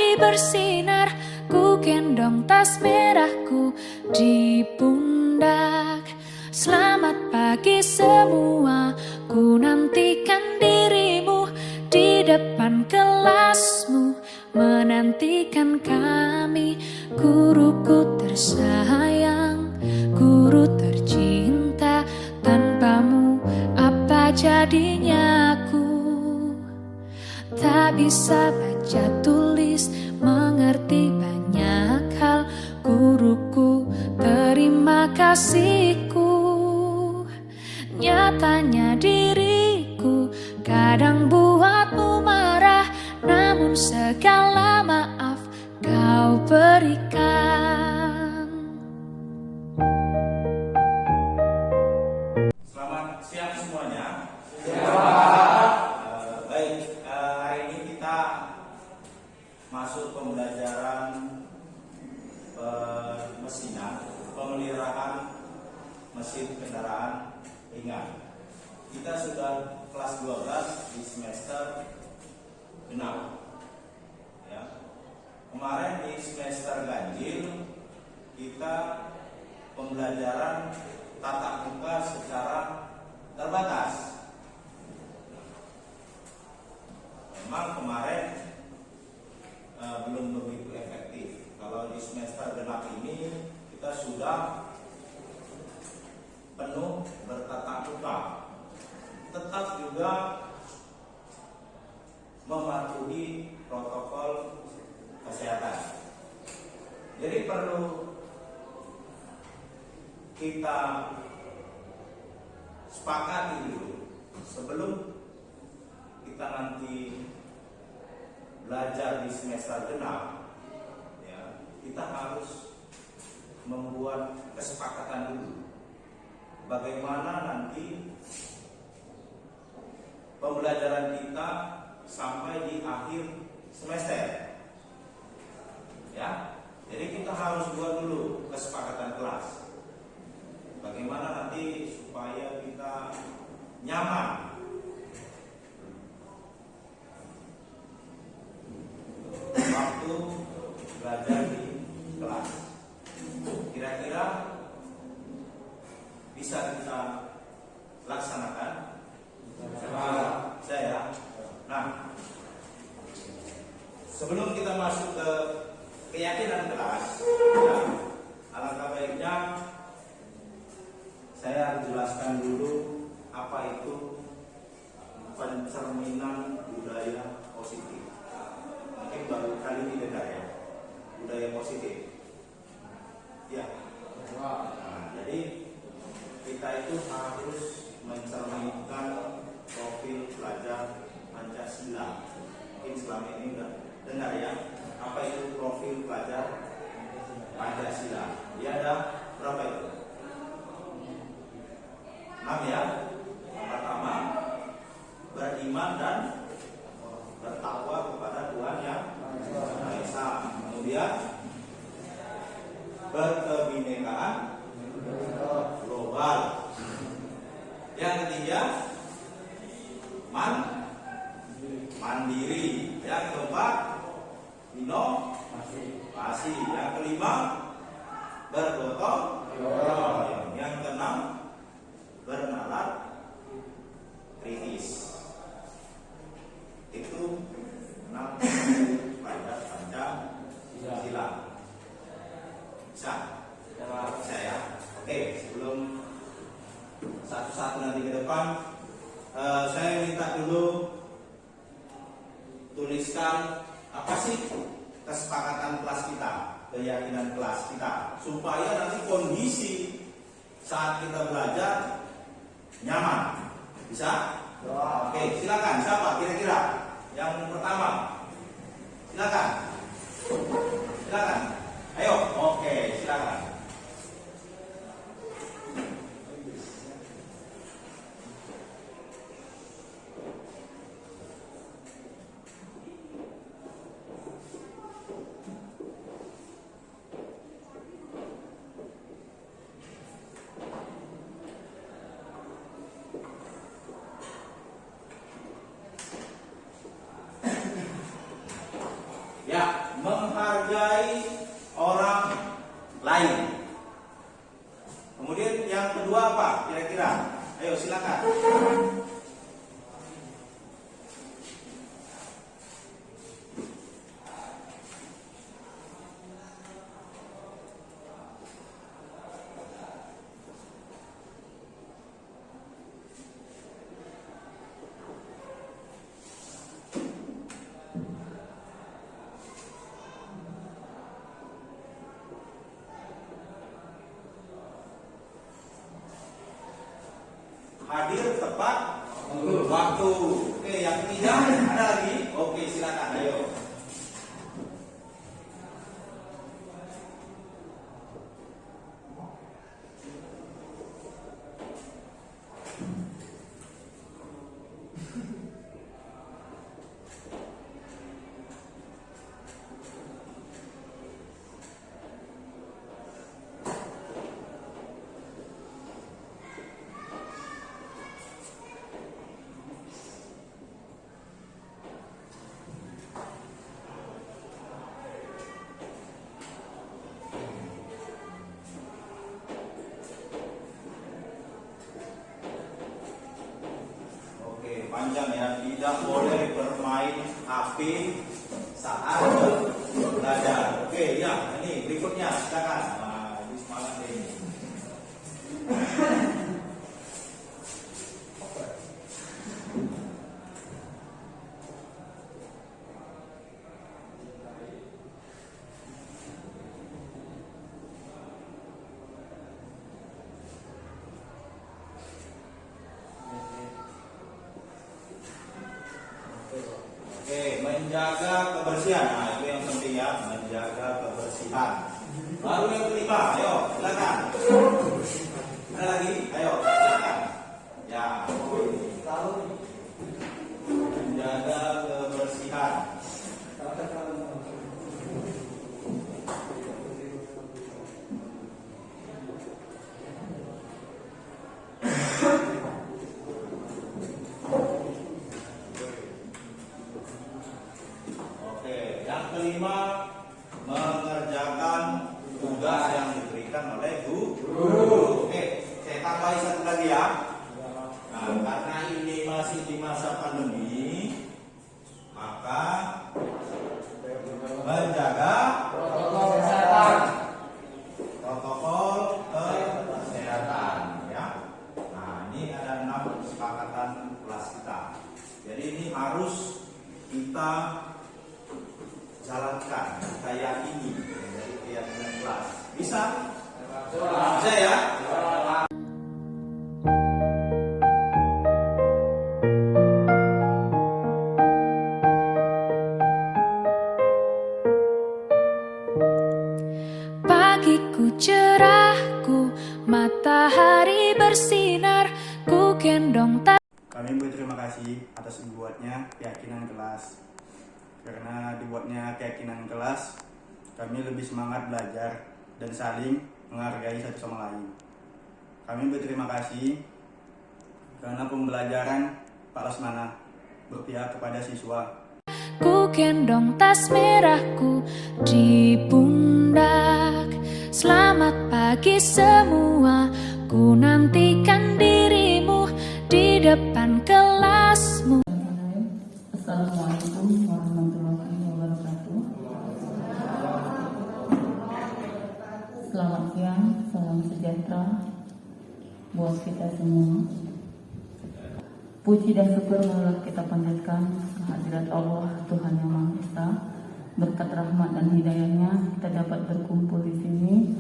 matahari bersinar, ku gendong tas merahku di pundak. Selamat pagi semua, ku nantikan dirimu di depan kelasmu, menantikan kami. Guruku tersayang, guru tercinta, tanpamu apa jadinya aku? Tak bisa baca tulis, mengerti banyak hal. Guruku, terima kasihku. Nyatanya diriku kadang buatmu marah, namun segala maaf kau berikan. Selamat siang semuanya. Baik, hari ini kita masuk pembelajaran mesinan, pemeliharaan mesin kendaraan ringan. Kita sudah kelas 12 di semester genap. Ya. Kemarin di semester ganjil kita pembelajaran tatap muka secara terbatas. Memang kemarin belum begitu efektif. Kalau di semester genap ini kita sudah penuh bertatap muka, tetap juga mematuhi protokol kesehatan. Jadi perlu kita sepakati dulu sebelum kita nanti belajar di semester genap, ya, kita harus membuat kesepakatan dulu bagaimana nanti pembelajaran kita sampai di akhir semester. Ya, jadi kita harus buat dulu kesepakatan kelas. Bagaimana nanti supaya kita nyaman waktu belajar di kelas. Kira-kira bisa kita laksanakan? Saya. Nah, sebelum kita masuk ke keyakinan kelas, ya, alangkah baiknya saya jelaskan dulu apa itu pencerminan budaya positif. Mungkin baru kali ini dengar ya, budaya positif. Ya. Nah, jadi kita itu harus mencerminkan profil pelajar Pancasila. Mungkin selama ini udah dengar ya, apa itu profil pelajar Pancasila. Ya, ada berapa itu? 6 ya. Yang pertama, beriman dan bertakwa kepada Tuhan Yang Maha Esa. Kemudian berkebinekaan global. Yang ketiga, mandiri. Yang keempat, inovasi. Yang kelima, bergotong royong. Yang keenam, bernalar kritis. Itu 6 pelajar Pancasila. Bisa? Saya. Oke, sebelum satu-satu nanti ke depan, saya minta dulu tuliskan apa sih kesepakatan kelas kita, keyakinan kelas kita, supaya nanti kondisi saat kita belajar nyaman. Bisa? Oke, silakan. Siapa kira-kira yang pertama? Silakan. Silakan. Ayo. Oke, silakan. Ya, menghargai orang lain. Kemudian yang kedua apa kira-kira? Ayo silakan. Hadir tepat waktu. Oke, yang ketiga ada lagi? Oke, silakan. Ayo. Panjang ya, tidak boleh bermain HP saat belajar. Oke, ya, ini berikutnya silakan. Nah, ini semangat ini. Oke, menjaga kebersihan. Nah, itu yang penting ya, menjaga kebersihan. Lalu yang kelima, ayo, silakan. Ada lagi? Ayo, silakan. Ya, menjaga kebersihan. Yang kelima, mengerjakan tugas yang diberikan oleh guru. Oke, saya tambahin satu lagi ya. Nah, karena ini masih di masa pandemi, maka menjaga protokol kesehatan ya. Nah, ini ada 6 kesepakatan kelas kita. Jadi ini harus kita jalankan, kita yakini dari keyakinan kelas. Bisa? Bisa ya? Pagiku cerahku, matahari bersinar, ku gendong Kami berterima kasih atas dibuatnya keyakinan kelas. Karena dibuatnya keyakinan kelas, kami lebih semangat belajar dan saling menghargai satu sama lain. Kami berterima kasih karena pembelajaran Pak Lesmana berpihak kepada siswa. Ku gendong tas merahku di pundak. Selamat pagi semua, ku nantikan dirimu di depan kelasmu. Assalamualaikum warahmatullahi wabarakatuh. Selamat siang, salam sejahtera buat kita semua. Puji dan syukur marilah kita panjatkan kehadirat Allah Tuhan Yang Maha Esa. Berkat rahmat dan hidayahnya kita dapat berkumpul di sini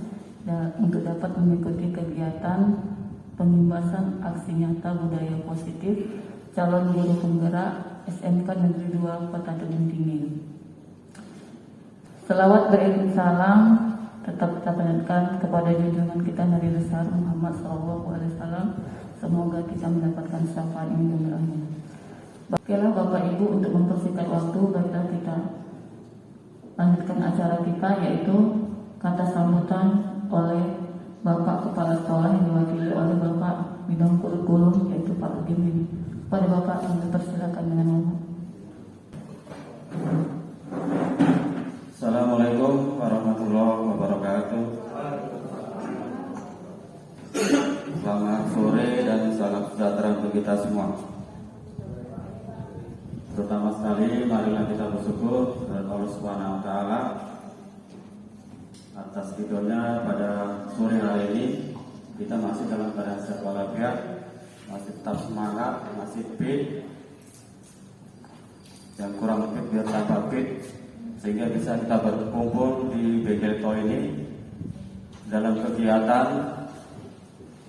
untuk dapat mengikuti kegiatan pengimbasan aksi nyata budaya positif calon guru penggerak SMK Negeri 2 Kota Tebing Tinggi. Selawat beriring salam tetap kita panjatkan kepada junjungan kita Nabi besar Muhammad SAW. Semoga kita mendapatkan syafaat yang murahnya. Baiklah Bapak Ibu, untuk mempersingkat waktu, baiklah kita lanjutkan acara kita, yaitu kata sambutan oleh Bapak Kepala Sekolah yang diwakili oleh Bapak Bidang Kurikulum, yaitu Pak Udin ini. Pada Bapak kami persilakan dengan mohon. Assalamualaikum warahmatullahi wabarakatuh. Selamat sore dan salam sejahtera untuk kita semua. Pertama sekali, marilah kita bersyukur kepada Allah Subhanahu wa Ta'ala atas ridhonya pada sore hari ini. Kita masih dalam keadaan sehat walafiat, masih tetap semangat, masih fit. Yang kurang fit biar tambah fit, sehingga bisa kita berkumpul di Begelto ini dalam kegiatan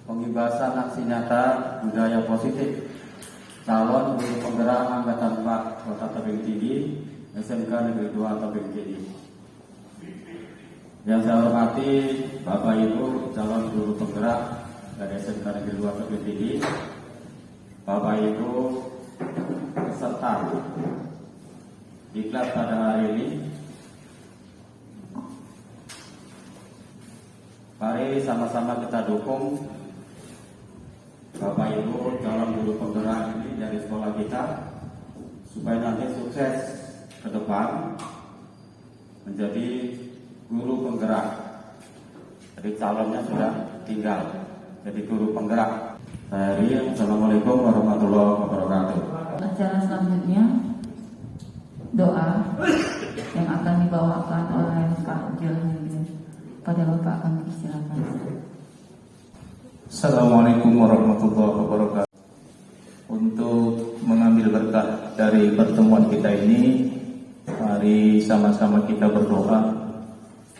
pembebasan aksi nyata budaya positif calon guru penggerak Angkatan 4 Kota Tebing Tinggi SMK Negeri 2 Tebing Tinggi. Yang saya hormati Bapak Ibu calon guru penggerak dari SMK Negeri 2 Tebing Tinggi, Bapak Ibu peserta diklat pada hari ini. Mari sama-sama kita dukung Bapak Ibu calon guru penggerak ini dari sekolah kita supaya nanti sukses ke depan menjadi guru penggerak. Jadi calonnya sudah tinggal jadi guru penggerak. Saya Ria, Assalamualaikum warahmatullahi wabarakatuh. Acara selanjutnya doa yang akan dibawakan oleh Pak Jilhudin. Pada Bapak akan dipersilakan. Assalamualaikum warahmatullahi wabarakatuh. Untuk mengambil berkah dari pertemuan kita ini, mari sama-sama kita berdoa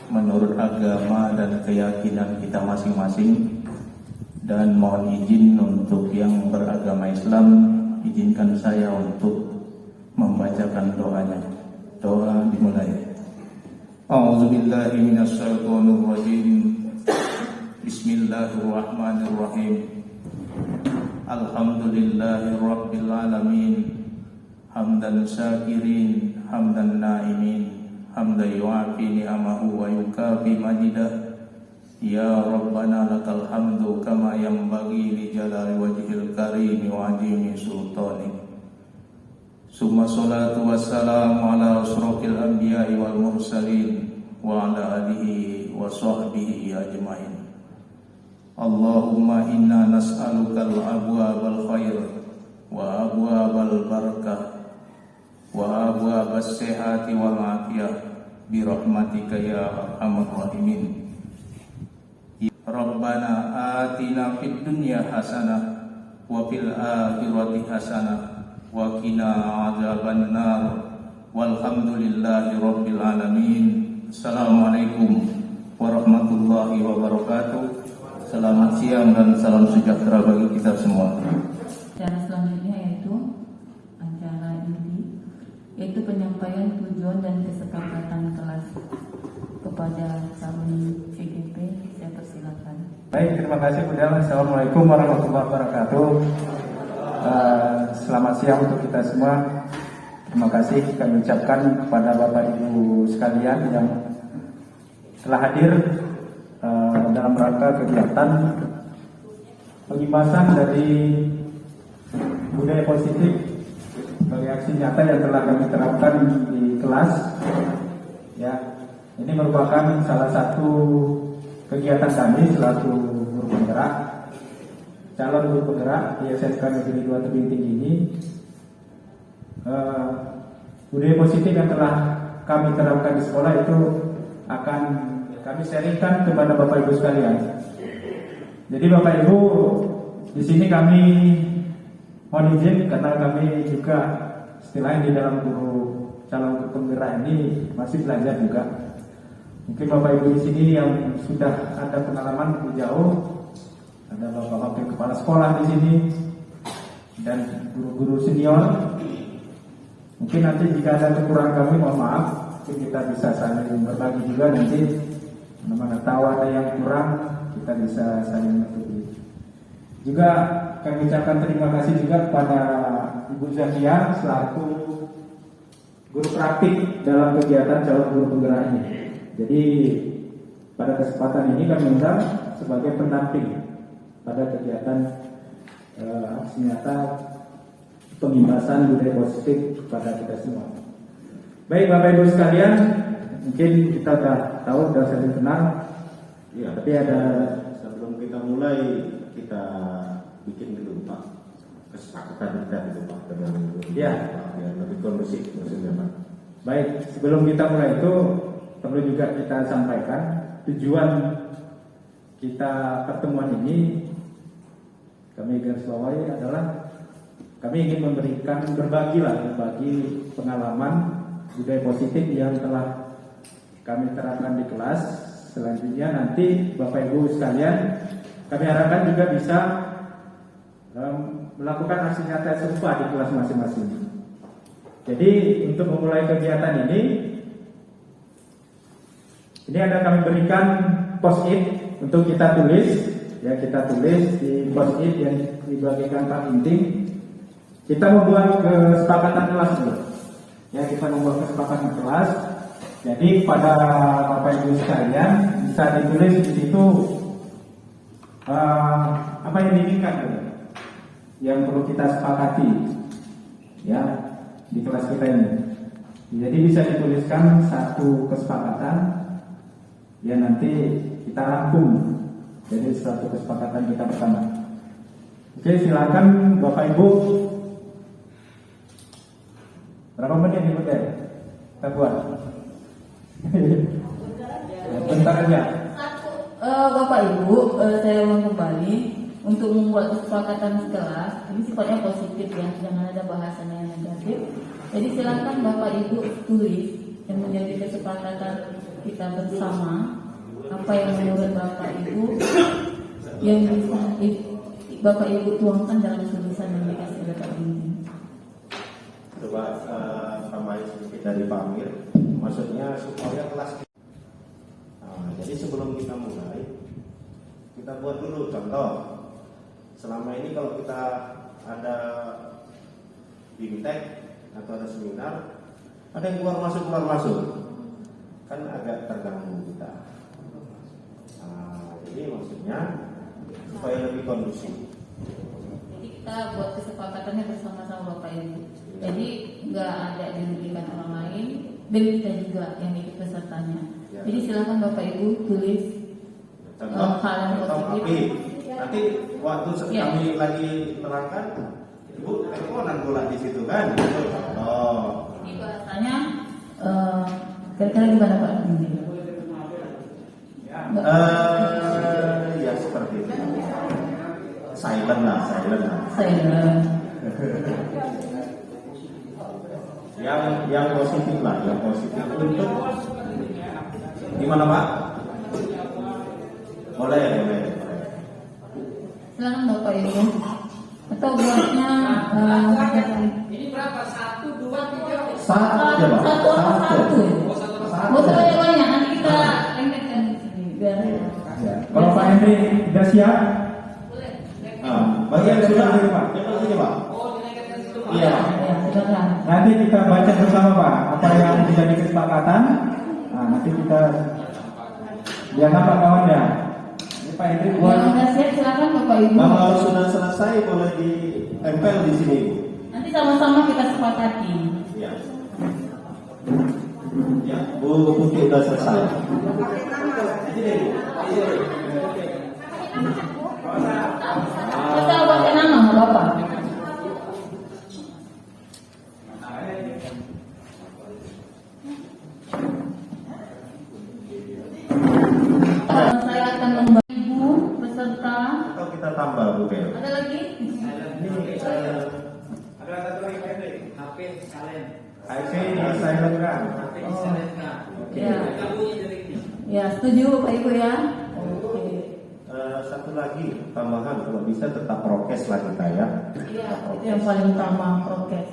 menurut agama dan keyakinan kita masing-masing. Dan mohon izin untuk yang beragama Islam, izinkan saya untuk membacakan doanya. Doa dimulai. A'udzubillahi minasyaitonirrajim. Bismillahirrahmanirrahim. Alhamdulillahirabbil alamin. Hamdan syakirin, hamdan naimin, hamdan yu'afi ni'amahu wa yukafi majidah. Ya Rabbana lakal hamdu kama yanbaghi li jalali wajhil karim wa azimi sultanik. Summa salatu wassalamu ala asrofil anbiya'i wal mursalin wa ala alihi wa sahbihi ajma'in. Allahumma inna nas'alukal abwabal khair wa abwabal barakah wa abwabas sihhati wal afiyah bi rahmatika ya arhamar rahimin. Rabbana atina fid dunya hasanah wa fil akhirati hasanah wa qina adzaban nar. Walhamdulillahi rabbil alamin. Assalamualaikum warahmatullahi wabarakatuh. Selamat siang dan salam sejahtera bagi kita semua. Acara selanjutnya yaitu acara inti, yaitu penyampaian tujuan dan kesepakatan kelas kepada calon VGP. Saya persilakan. Baik, terima kasih Bunda. Assalamualaikum warahmatullahi wabarakatuh. Selamat siang untuk kita semua. Terima kasih kami ucapkan kepada Bapak Ibu sekalian yang telah hadir dalam rangka kegiatan pengibasan dari budaya positif sebagai aksi nyata yang telah kami terapkan di kelas. Ya, ini merupakan salah satu kegiatan kami selaku guru penggerak, calon guru penggerak di SMK Negeri 2 Tebing Tinggi ini. Budaya positif yang telah kami terapkan di sekolah itu akan kami sharingkan kepada Bapak Ibu sekalian. Jadi Bapak Ibu, di sini kami mohon izin karena kami juga istilahnya di dalam guru calon guru penggerak ini masih belajar juga. Mungkin Bapak Ibu di sini yang sudah ada pengalaman lebih jauh, ada Bapak Wakil Kepala Sekolah di sini dan guru-guru senior. Mungkin nanti jika ada kekurangan kami mohon maaf, mungkin kita bisa saling berbagi juga nanti. Mana tahu ada yang kurang, kita bisa saling menutupi. Juga kami ucapkan terima kasih juga kepada Ibu Zakia selaku guru praktik dalam kegiatan calon guru penggerak ini. Jadi pada kesempatan ini kami undang sebagai pendamping pada kegiatan aksi nyata pembebasan budaya positif kepada kita semua. Baik Bapak Ibu sekalian, mungkin kita udah tahu, udah saling kenal, Iya. tapi ada Sebelum kita mulai, kita bikin dulu Pak kesepakatan kita dulu Pak dengan Iya. biar lebih kondusif maksudnya Pak. baik. Sebelum kita mulai itu perlu juga kita sampaikan tujuan kita pertemuan ini. Kami garis bawahi adalah kami ingin memberikan berbagi pengalaman budaya positif yang telah kami terapkan di kelas. Selanjutnya nanti Bapak Ibu sekalian, kami harapkan juga bisa melakukan aksi nyata serupa di kelas masing-masing. Jadi untuk memulai kegiatan ini ada kami berikan post-it untuk kita tulis. Ya, kita tulis di post-it yang dibagikan Pak Inting. Kita membuat kesepakatan kelas dulu. Ya, kita membuat kesepakatan kelas. Jadi pada Bapak Ibu sekalian bisa ditulis di situ apa yang diinginkan, yang perlu kita sepakati, ya, di kelas kita ini. Jadi bisa dituliskan satu kesepakatan, ya nanti kita rangkum. Jadi suatu kesepakatan kita bersama. Oke, silakan Bapak Ibu. Berapa menit nih Bunda? Kita buat. Bentar aja. Bapak Ibu, saya ulang kembali untuk membuat kesepakatan kelas. Ini sifatnya positif ya, jangan ada bahasanya yang negatif. Jadi silakan Bapak Ibu tulis yang menjadi kesepakatan kita bersama. Apa yang menurut Bapak Ibu yang bisa Bapak Ibu tuangkan dalam tulisan yang dikasih oleh Pak Inting. Coba tambahin sedikit dari Pak Amir. Maksudnya supaya kelas jadi sebelum kita mulai, kita buat dulu contoh. Selama ini kalau kita ada bimtek atau ada seminar, ada yang keluar masuk, kan agak terganggu kita. Jadi maksudnya supaya lebih kondusif. Jadi kita buat kesepakatannya bersama-sama Bapak Ibu. Jadi nggak ada dirugikan orang lain dan kita juga yang ikut pesertanya. Ya. Jadi silakan Bapak Ibu tulis hal yang positif. Tapi nanti waktu Ya. kami lagi terangkan, Ibu teleponan pula di situ kan? Oh. Jadi bahasanya kira-kira gimana Pak Inting? Ya seperti itu. Silent lah. Saya Yang positif lah, yang positif untuk gimana Pak? Boleh. silakan Bapak Ibu. Atau buatnya Satu aja Pak. satu atau satu. Mau banyak nanti kita lengketkan di sini biar. Ya. Kalau Pak Henry sudah siap, Bagi yang sudah Pak, coba sini Pak. Iya. Ya, silakan. nanti kita baca bersama Pak apa yang menjadi kesepakatan. Nah, nanti kita biar apa kawannya. Ini Pak Henry buat. Yang sudah siap silakan Bapak Ibu. Kalau sudah selesai boleh ditempel di sini. Nanti sama-sama kita sepakati. Ya. Ya, Bu Putih sudah selesai. Kita pakai nama Bapak. Saya akan membagi Ibu peserta. Atau kita tambah Bu Bel. Ada lagi? IP silent kan? Ya. Ya, setuju Bapak Ibu ya. Oke. Satu lagi tambahan, kalau bisa tetap prokes lah kita ya. Iya, itu yang paling utama, prokes.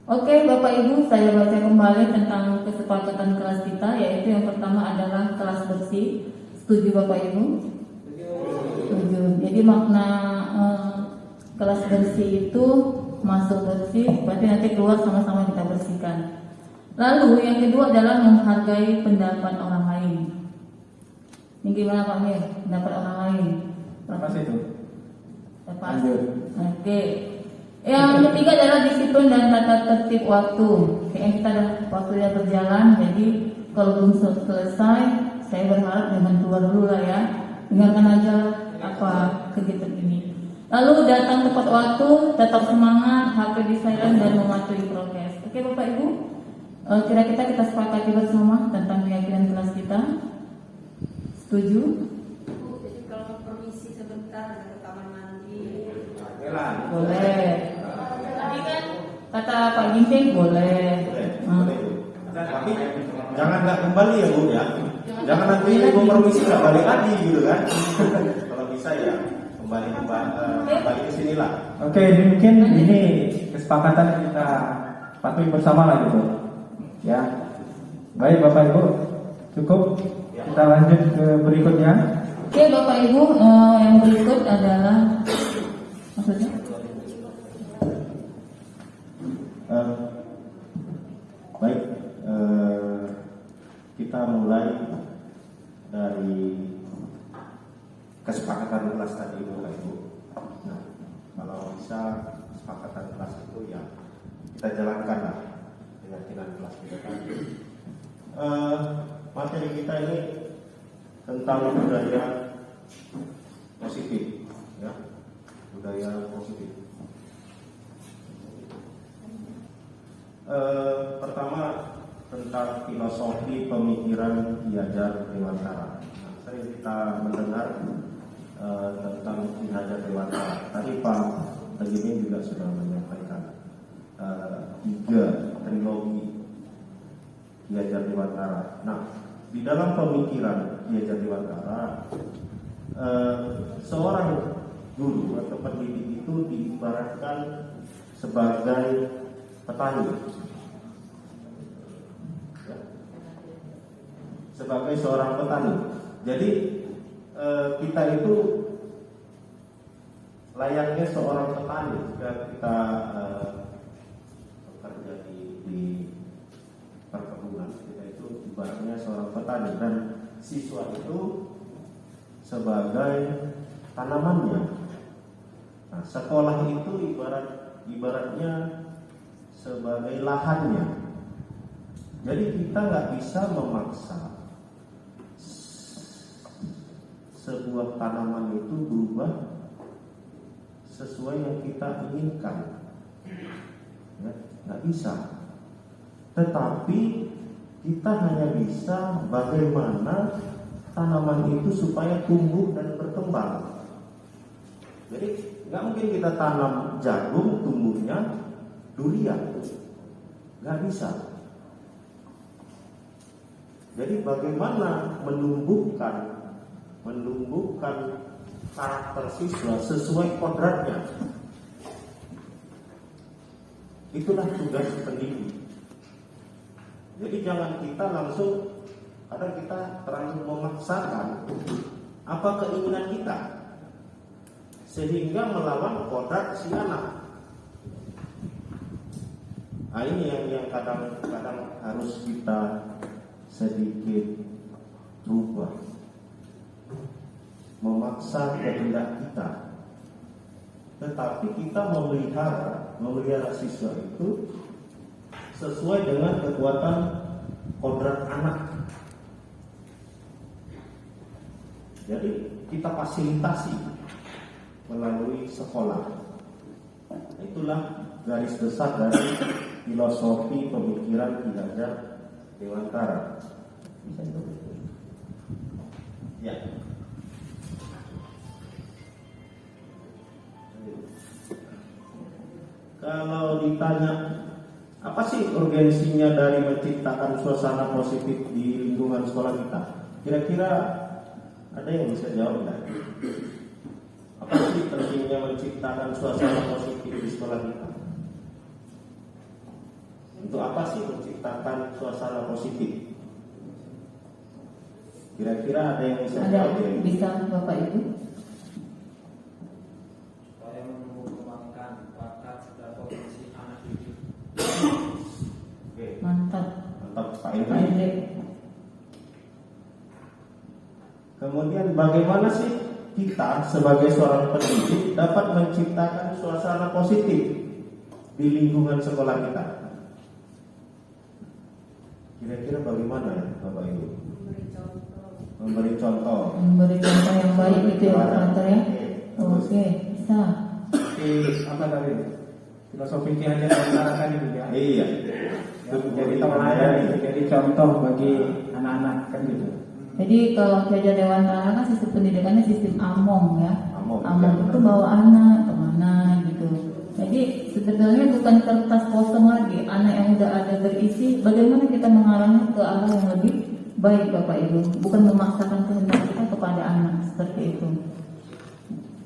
Oke, Bapak Ibu, saya baca kembali tentang kesepakatan kelas kita, yaitu yang pertama adalah kelas bersih. Setuju Bapak Ibu? Setuju. Jadi makna kelas bersih itu masuk bersih, berarti nanti keluar sama-sama kita bersihkan. Lalu yang kedua adalah menghargai pendapat orang lain. Ini gimana Pak Mir? Pendapat orang lain. Apa sih itu? Lepas. Lanjut. Oke. Yang ketiga adalah disiplin dan tata tertib waktu. Kayaknya kita ada waktunya berjalan, jadi kalau belum selesai, saya berharap jangan keluar dulu lah ya. Dengarkan aja apa kegiatan ini. Lalu datang tepat waktu, tetap semangat, HP di silent dan mematuhi prokes. Oke Bapak Ibu, kira-kira kita sepakati bersama tentang keyakinan kelas kita. Setuju? Bu, jadi kalau permisi sebentar ke kamar mandi. Boleh. Tadi kan kata Pak Ginting boleh. Boleh. Tapi jangan nggak kembali ya Bu ya. Jangan nanti Ibu permisi nggak balik lagi gitu kan. Kalau bisa ya kembali ke sini lah. Oke, mungkin ini kesepakatan yang kita patuhi bersama lah gitu. Ya. Baik Bapak Ibu, cukup. Kita lanjut ke berikutnya. Oke Bapak Ibu, yang berikut adalah maksudnya? Baik, kita mulai dari kesepakatan kelas tadi Bapak Ibu. Nah, kalau bisa kesepakatan kelas itu ya kita jalankan lah keyakinan kelas kita tadi. Materi kita ini tentang budaya positif, ya, budaya positif. Pertama tentang filosofi pemikiran Ki Hajar Dewantara. Nah, sering kita mendengar tentang Ki Hajar Dewantara. Tadi Pak Tegini juga sudah menyampaikan 3 trilogi Ki Hajar Dewantara. Nah, di dalam pemikiran Ki Hajar Dewantara, seorang guru atau pendidik itu diibaratkan sebagai petani, ya. Sebagai seorang petani. Jadi kita itu layaknya seorang petani jika kita bekerja di perkebunan. Kita itu ibaratnya seorang petani dan siswa itu sebagai tanamannya. Nah, sekolah itu ibaratnya sebagai lahannya. Jadi kita nggak bisa memaksa sebuah tanaman itu berubah sesuai yang kita inginkan, ya, nggak bisa. Tetapi kita hanya bisa bagaimana tanaman itu supaya tumbuh dan berkembang. Jadi nggak mungkin kita tanam jagung tumbuhnya durian, nggak bisa. Jadi bagaimana menumbuhkan karakter siswa sesuai kodratnya. Itulah tugas pendidik. Jadi jangan kita langsung, kadang kita terlalu memaksakan apa keinginan kita sehingga melawan kodrat si anak. Nah, ini yang kadang-kadang harus kita sedikit rubah, memaksa kehendak kita. Tetapi kita memelihara siswa itu sesuai dengan kekuatan kodrat anak. Jadi kita fasilitasi melalui sekolah. Itulah garis besar dari filosofi pemikiran Ki Hajar Dewantara. Bisa itu? Ya. Kalau ditanya apa sih urgensinya dari menciptakan suasana positif di lingkungan sekolah kita, kira-kira ada yang bisa jawab nggak? Apa sih pentingnya menciptakan suasana positif di sekolah kita? Untuk apa sih menciptakan suasana positif? Kira-kira ada yang bisa jawab? Ada bisa Bapak Ibu? Supaya mengembangkan bakat dan potensi anak didik. Oke. Mantap. Mantap Pak Pak Indri. Indri. Kemudian bagaimana sih kita sebagai seorang pendidik dapat menciptakan suasana positif di lingkungan sekolah kita. Kira-kira bagaimana ya Bapak Ibu? Memberi contoh. Memberi contoh yang baik gitu ya Pak ya. Oke, bisa. Apa tadi? Filosofi Ki Hajar Dewantara tadi juga. Iya. Jadi teladan, jadi contoh bagi anak-anak kan gitu. Jadi kalau Ki Hajar Dewantara kan sistem pendidikannya sistem among ya. Among, itu bawa anak kemana gitu. Jadi sebetulnya bukan kertas kosong lagi. Anak yang udah ada berisi, bagaimana kita mengarahnya ke arah yang lebih baik Bapak Ibu. Bukan memaksakan kehendak kita kepada anak seperti itu.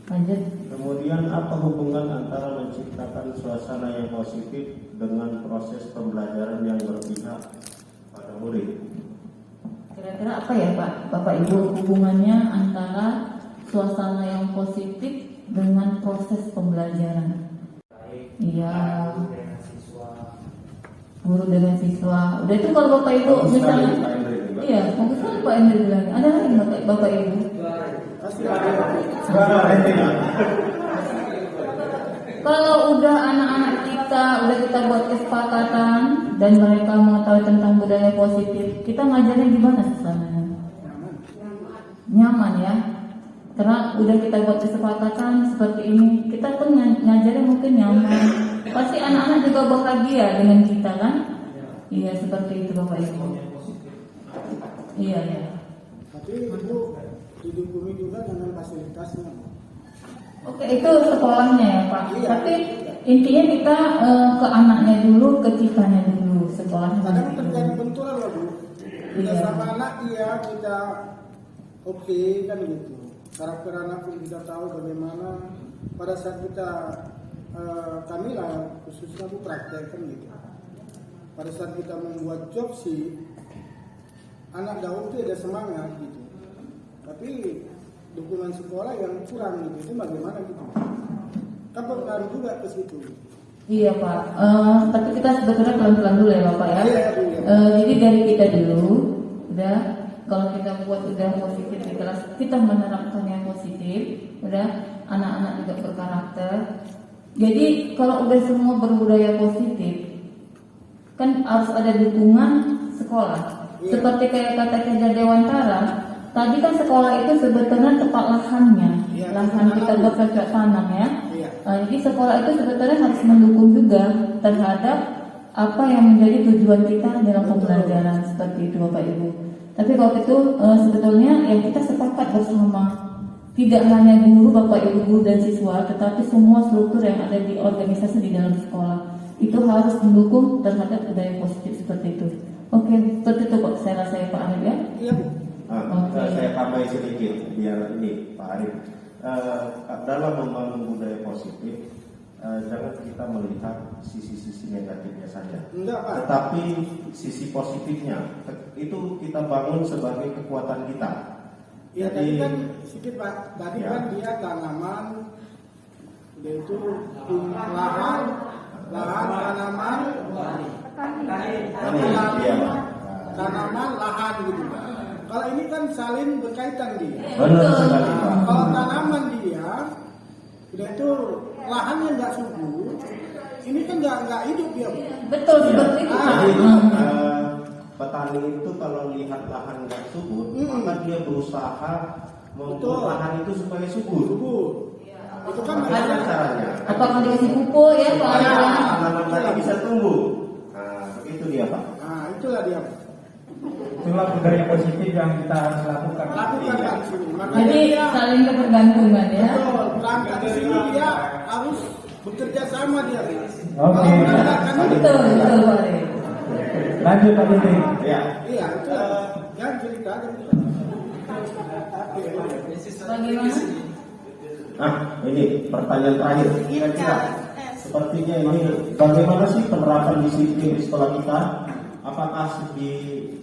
Lanjut. Kemudian apa hubungan antara menciptakan suasana yang positif dengan proses pembelajaran yang berpihak pada murid? Kira-kira apa ya Pak, Bapak Ibu, hubungannya antara suasana yang positif dengan proses pembelajaran? Iya. Guru dengan siswa. Udah itu kalau Bapak Ibu misalnya, iya, bagus sekali Pak Emir bilang. Ada lagi Bapak Ibu? Kalau udah anak-anak kita buat kesepakatan dan mereka mengetahui tentang budaya positif, kita ngajarnya gimana suasananya? Nyaman ya. Karena udah kita buat kesepakatan seperti ini, kita pun ngajarnya mungkin nyaman. Pasti anak-anak juga bahagia dengan kita kan? Iya seperti itu Bapak Ibu. Iya ya. Tapi Ibu didukung juga dengan fasilitasnya. Oke, itu sekolahnya ya Pak. Tapi intinya kita ke anaknya dulu, ke kitanya dulu, sekolahnya. Kadang terjadi benturan loh Bu. Kita Iya. sama anak kita oke kan gitu. Karakter anak pun kita tahu bagaimana pada saat kita kami lah khususnya Bu praktek kan gitu. Pada saat kita membuat job sih anak daun itu ada semangat gitu. Tapi dukungan sekolah yang kurang gitu, itu bagaimana gitu? Kan berpengaruh juga ke situ. Iya Pak, tapi kita sebetulnya pelan-pelan dulu ya Bapak ya. Iya. Jadi dari kita dulu, udah kalau kita buat udah positif di kelas, kita menerapkan yang positif, udah anak-anak juga berkarakter. Jadi kalau udah semua berbudaya positif, kan harus ada dukungan sekolah. Iya. Seperti kayak kata Ki Hajar Dewantara, tadi kan sekolah itu sebetulnya tempat lahannya, Iya, lahan kita bercocok tanam ya. Iya. Jadi sekolah itu sebetulnya harus mendukung juga terhadap apa yang menjadi tujuan kita dalam pembelajaran seperti itu Bapak Ibu. Tapi kalau itu sebetulnya yang kita sepakat bersama, tidak hanya guru, Bapak Ibu, guru dan siswa, tetapi semua struktur yang ada di organisasi di dalam sekolah itu harus mendukung terhadap budaya positif seperti itu. Oke, seperti itu Pak, saya rasa ya Pak Arif ya. Iya Bu. Saya tambah sedikit biar ini Pak Arif. Dalam membangun budaya positif, jangan kita melihat sisi-sisi negatifnya saja. Enggak Pak. Tetapi sisi positifnya itu kita bangun sebagai kekuatan kita. Iya tadi kan sedikit Pak. Tadi Ya. kan dia tanaman, dia itu lahan, tanaman, Iya Pak. tanaman, lahan gitu Pak. Kalau ini kan saling berkaitan dia. Benar sekali Pak. Kalau tanaman dia itu lahannya nggak subur, ini kan nggak hidup dia. Bu. Betul seperti itu. Pak. Jadi petani itu kalau lihat lahan nggak subur, maka dia berusaha membuat lahan itu supaya subur. Subur. Itu kan Bagaimana caranya? Apakah dikasih pupuk ya Pak? Tanaman tadi bisa tumbuh. Nah, begitu dia Pak. Nah itulah dia. Itulah budaya positif yang kita harus lakukan. Lakukan Iya. di sini. Makanya Jadi dia saling ketergantungan ya. betul, berangkat di sini dia harus bekerja sama dia. Oke. Kalau enggak kan Betul betul Pak Arif. Lanjut Pak Diti. Ya. iya itu jangan cerita aja. Bagaimana? Nah, ini pertanyaan terakhir. Kira-kira sepertinya ini bagaimana sih penerapan disiplin di sekolah kita? Apakah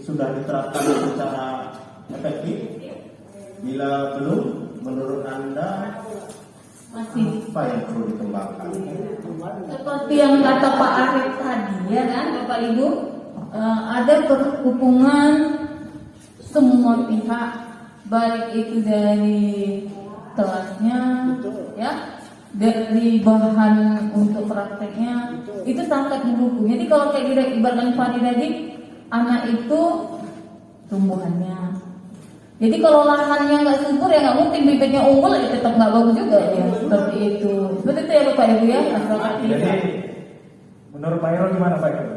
sudah diterapkan secara efektif? Bila belum, menurut Anda Masih. apa yang perlu dikembangkan? Seperti yang kata Pak Arif tadi ya kan Bapak Ibu, ada hubungan semua pihak, baik itu dari kelasnya ya dari bahan untuk prakteknya itu sangat mendukung. Jadi kalau kayak ibaratkan Fani tadi, anak itu tumbuhannya. Jadi kalau lahannya nggak subur ya nggak mungkin bibitnya unggul ya tetap nggak bagus juga ya seperti itu. Seperti itu ya Bapak Ibu ya. Jadi menurut Pak Irul gimana Pak Irul?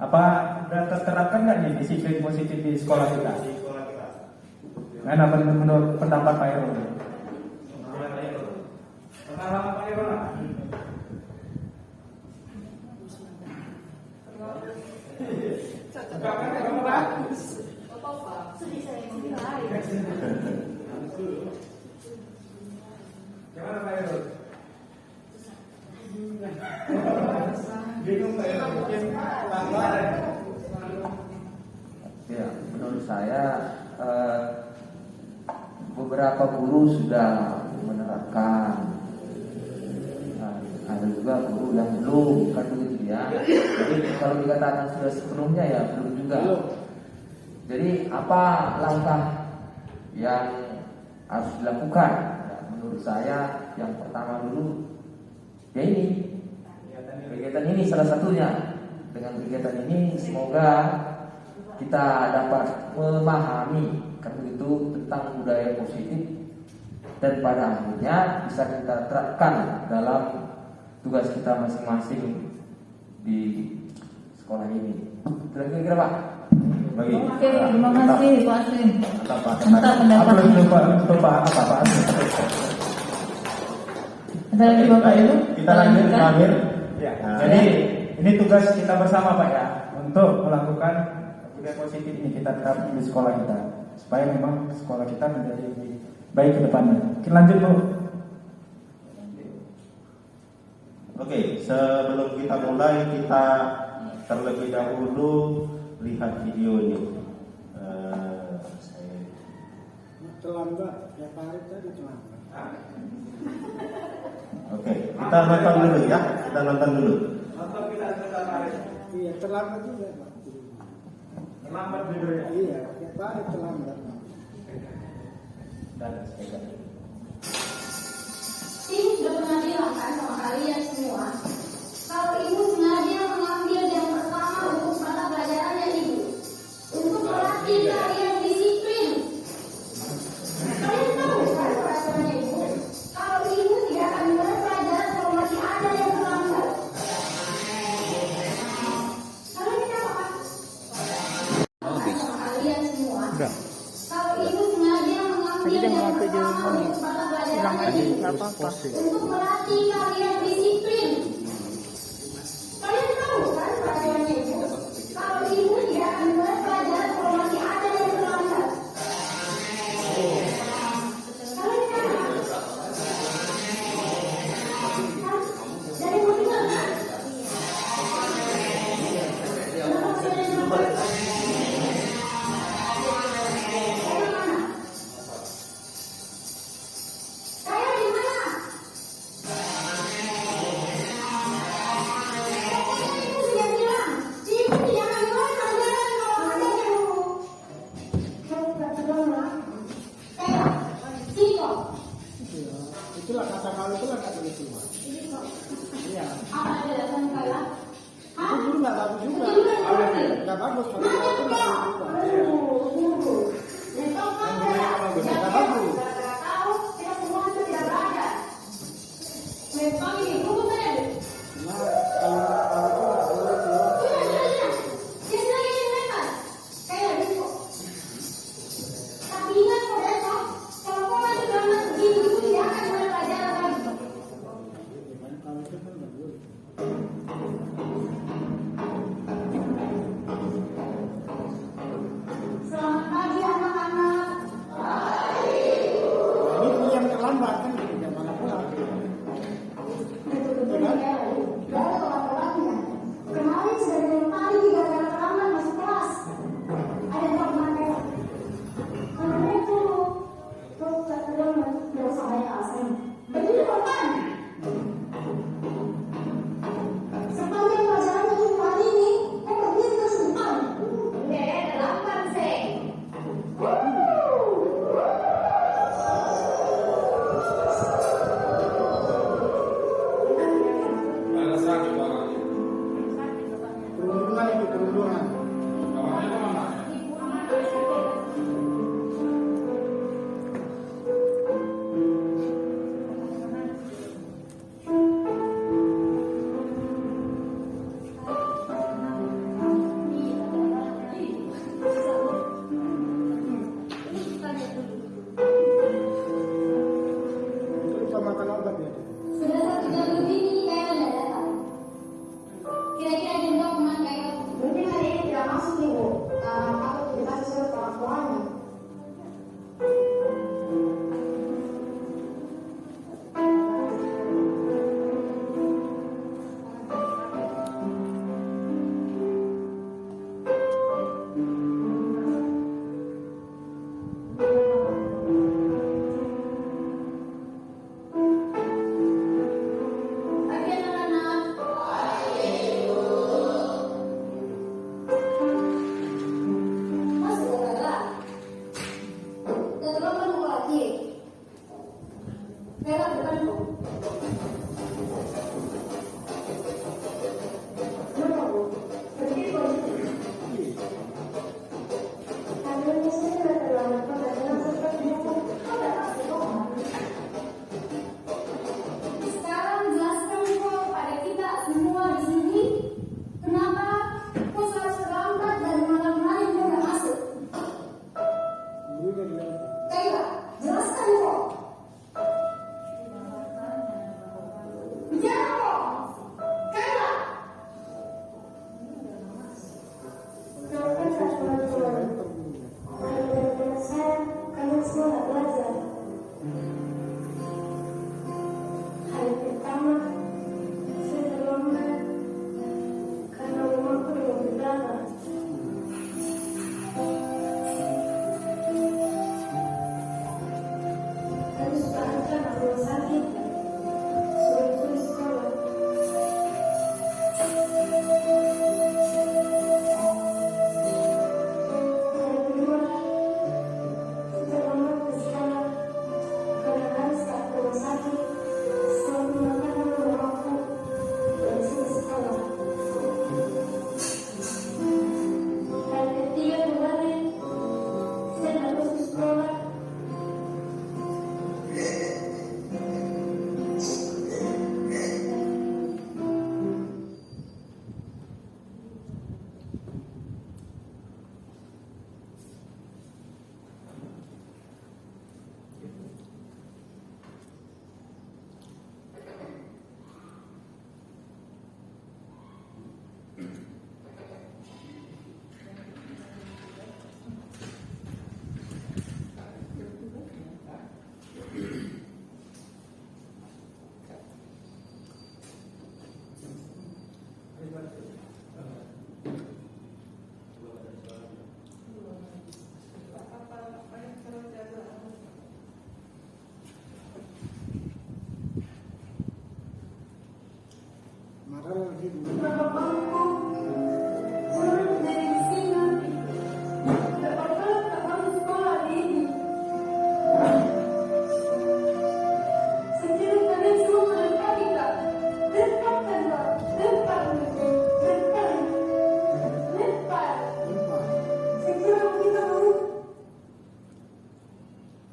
Apa sudah terterapkan nggak nih disiplin positif di sekolah kita? Nah, apa menurut pendapat Pak Irul? Pengalaman Pak Irul lah. Gimana Pak Irul? Ya, menurut saya beberapa guru sudah menerapkan, ada juga guru yang belum, kan begitu ya. Jadi kalau dikatakan sudah sepenuhnya ya belum juga. Jadi apa langkah yang harus dilakukan? Ya, menurut saya yang pertama dulu ya ini kegiatan ini salah satunya. Dengan kegiatan ini semoga kita dapat memahami kan begitu tentang budaya positif dan pada akhirnya bisa kita terapkan dalam tugas kita masing-masing di sekolah ini. Kira-kira Pak? Bagi. Oke, terima kasih Pak Asim. Mantap pendapatnya. Untuk Pak Asim. Ada lagi Bapak Ibu? Kita lanjut Pak Amir. Ya. Jadi ini tugas kita bersama Pak ya untuk melakukan budaya positif ini kita terapkan di sekolah kita supaya memang sekolah kita menjadi lebih baik ke depannya. Kita lanjut Bu. Oke, sebelum kita mulai kita terlebih dahulu lihat video ini. Terlambat, ya Pak Arif tadi terlambat. Oke, kita nonton dulu ya. Kita nonton dulu. Iya, terlambat juga Pak. Terlambat videonya. Iya, ya Pak Arif terlambat. Ibu sudah pernah bilang kan sama kalian semua, kalau ibu sengaja mengambil yang pertama untuk mata pelajarannya ibu, untuk melatih kalian disiplin. Kalian tahu kan peraturannya ibu? Kalau ibu tidak akan mulai pelajaran kalau masih ada yang terlambat. Kalian tahu kan? Sama kalian semua. Kalau ibu sengaja mengambil yang pertama untuk mata pelajarannya ibu, untuk melatih kalian disiplin. Kalian tahu kan peraturannya ibu? Kalau ibu tidak akan mulai pelajaran kalau masih ada yang terlambat. Kalian tahu? Dari mana? Saya di mana? Ibu sudah bilang, ibu tidak akan mulai pelajaran kalau ada yang kayak Tiko. Itulah kata kau itulah kata itu Pak. Iya. Apa ada dasarnya kayak? Itu dulu nggak bagus juga. Nggak bagus kalau itu nggak bagus juga. Nggak bagus. Nah, kalau itu nggak boleh keluar. Kalau itu kan nggak boleh. Selamat pagi anak-anak. Ini pun yang terlambat kan gitu, jam mana pulang. Kemarin sudah dari pagi 3 kali terlambat masuk kelas. Ada yang kemana? Karena itu terus terlambat dari sampai asing. Berdiri kapan? Sepanjang pelajaran minggu hari ini, berdiri terus di depan. Terlambat sih.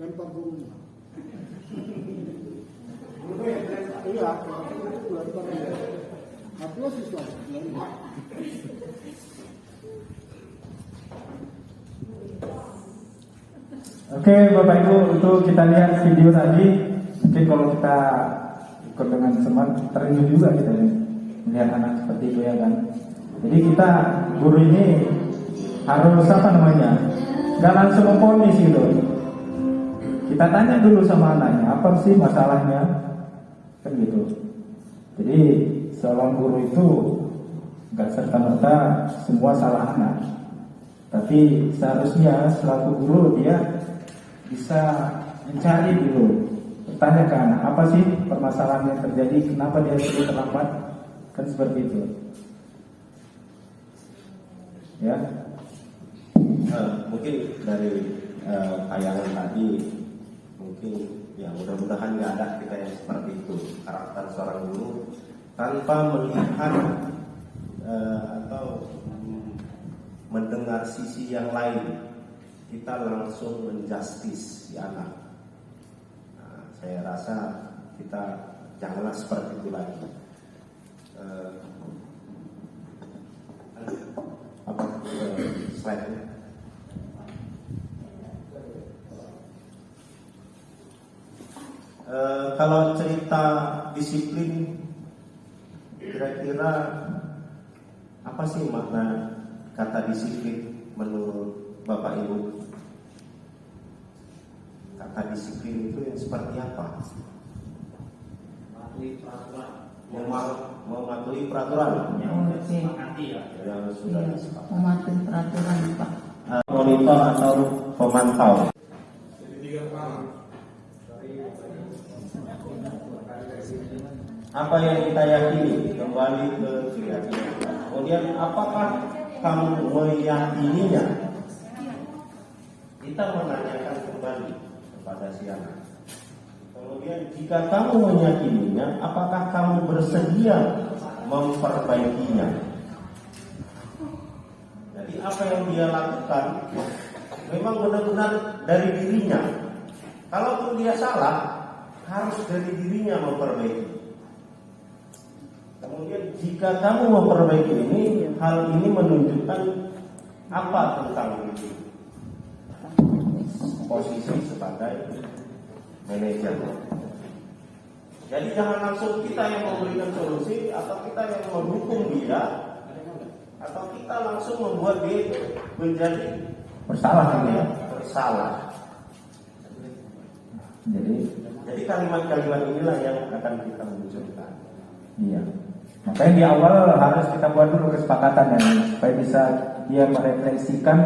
lempar gurunya. Iya, aku lempar. Aku siswa lempar. Oke Bapak Ibu, itu kita lihat video tadi. Mungkin kalau kita ikut dengan semangat, terenyuh juga kita ini melihat anak seperti itu ya kan. Jadi kita guru ini harus apa namanya, gak langsung memponis gitu. Kita tanya dulu sama anaknya, apa sih masalahnya, kan gitu. Jadi seorang guru itu gak serta-merta semua salah anak, tapi seharusnya selaku guru dia bisa mencari dulu, bertanyakan apa sih permasalahan yang terjadi, kenapa dia terus terlambat, kan seperti itu. Ya. Mungkin dari tayangan tadi, mungkin ya mudah-mudahan nggak ada kita yang seperti itu, karakter seorang guru tanpa melihat atau mendengar sisi yang lain, kita langsung menjustis si anak. Nah, saya rasa kita janganlah seperti itu lagi. Slide-nya. Kalau cerita disiplin, kira-kira apa sih makna kata disiplin menurut Bapak Ibu? Kata disiplin itu yang seperti apa? Mematuhi peraturan. Mematuhi peraturan. Yang sudah disepakati. Mematuhi peraturan Pak. Monitor atau pemantau. Apa yang kita yakini, kembali ke keyakinan. Kemudian apakah kamu meyakininya? Kita menanyakan kembali kepada si anak. Kemudian jika kamu meyakininya, apakah kamu bersedia memperbaikinya? Jadi apa yang dia lakukan memang benar-benar dari dirinya. Kalaupun dia salah, harus dari dirinya memperbaiki. Kemudian jika kamu memperbaiki ini, hal ini menunjukkan apa tentang diri? Posisi sebagai manajer. Jadi jangan langsung kita yang memberikan solusi, atau kita yang mendukung dia, atau kita langsung membuat dia menjadi bersalah. Jadi kalimat-kalimat inilah yang akan kita munculkan. Iya. Makanya di awal harus kita buat dulu kesepakatan ya, supaya bisa dia merefleksikan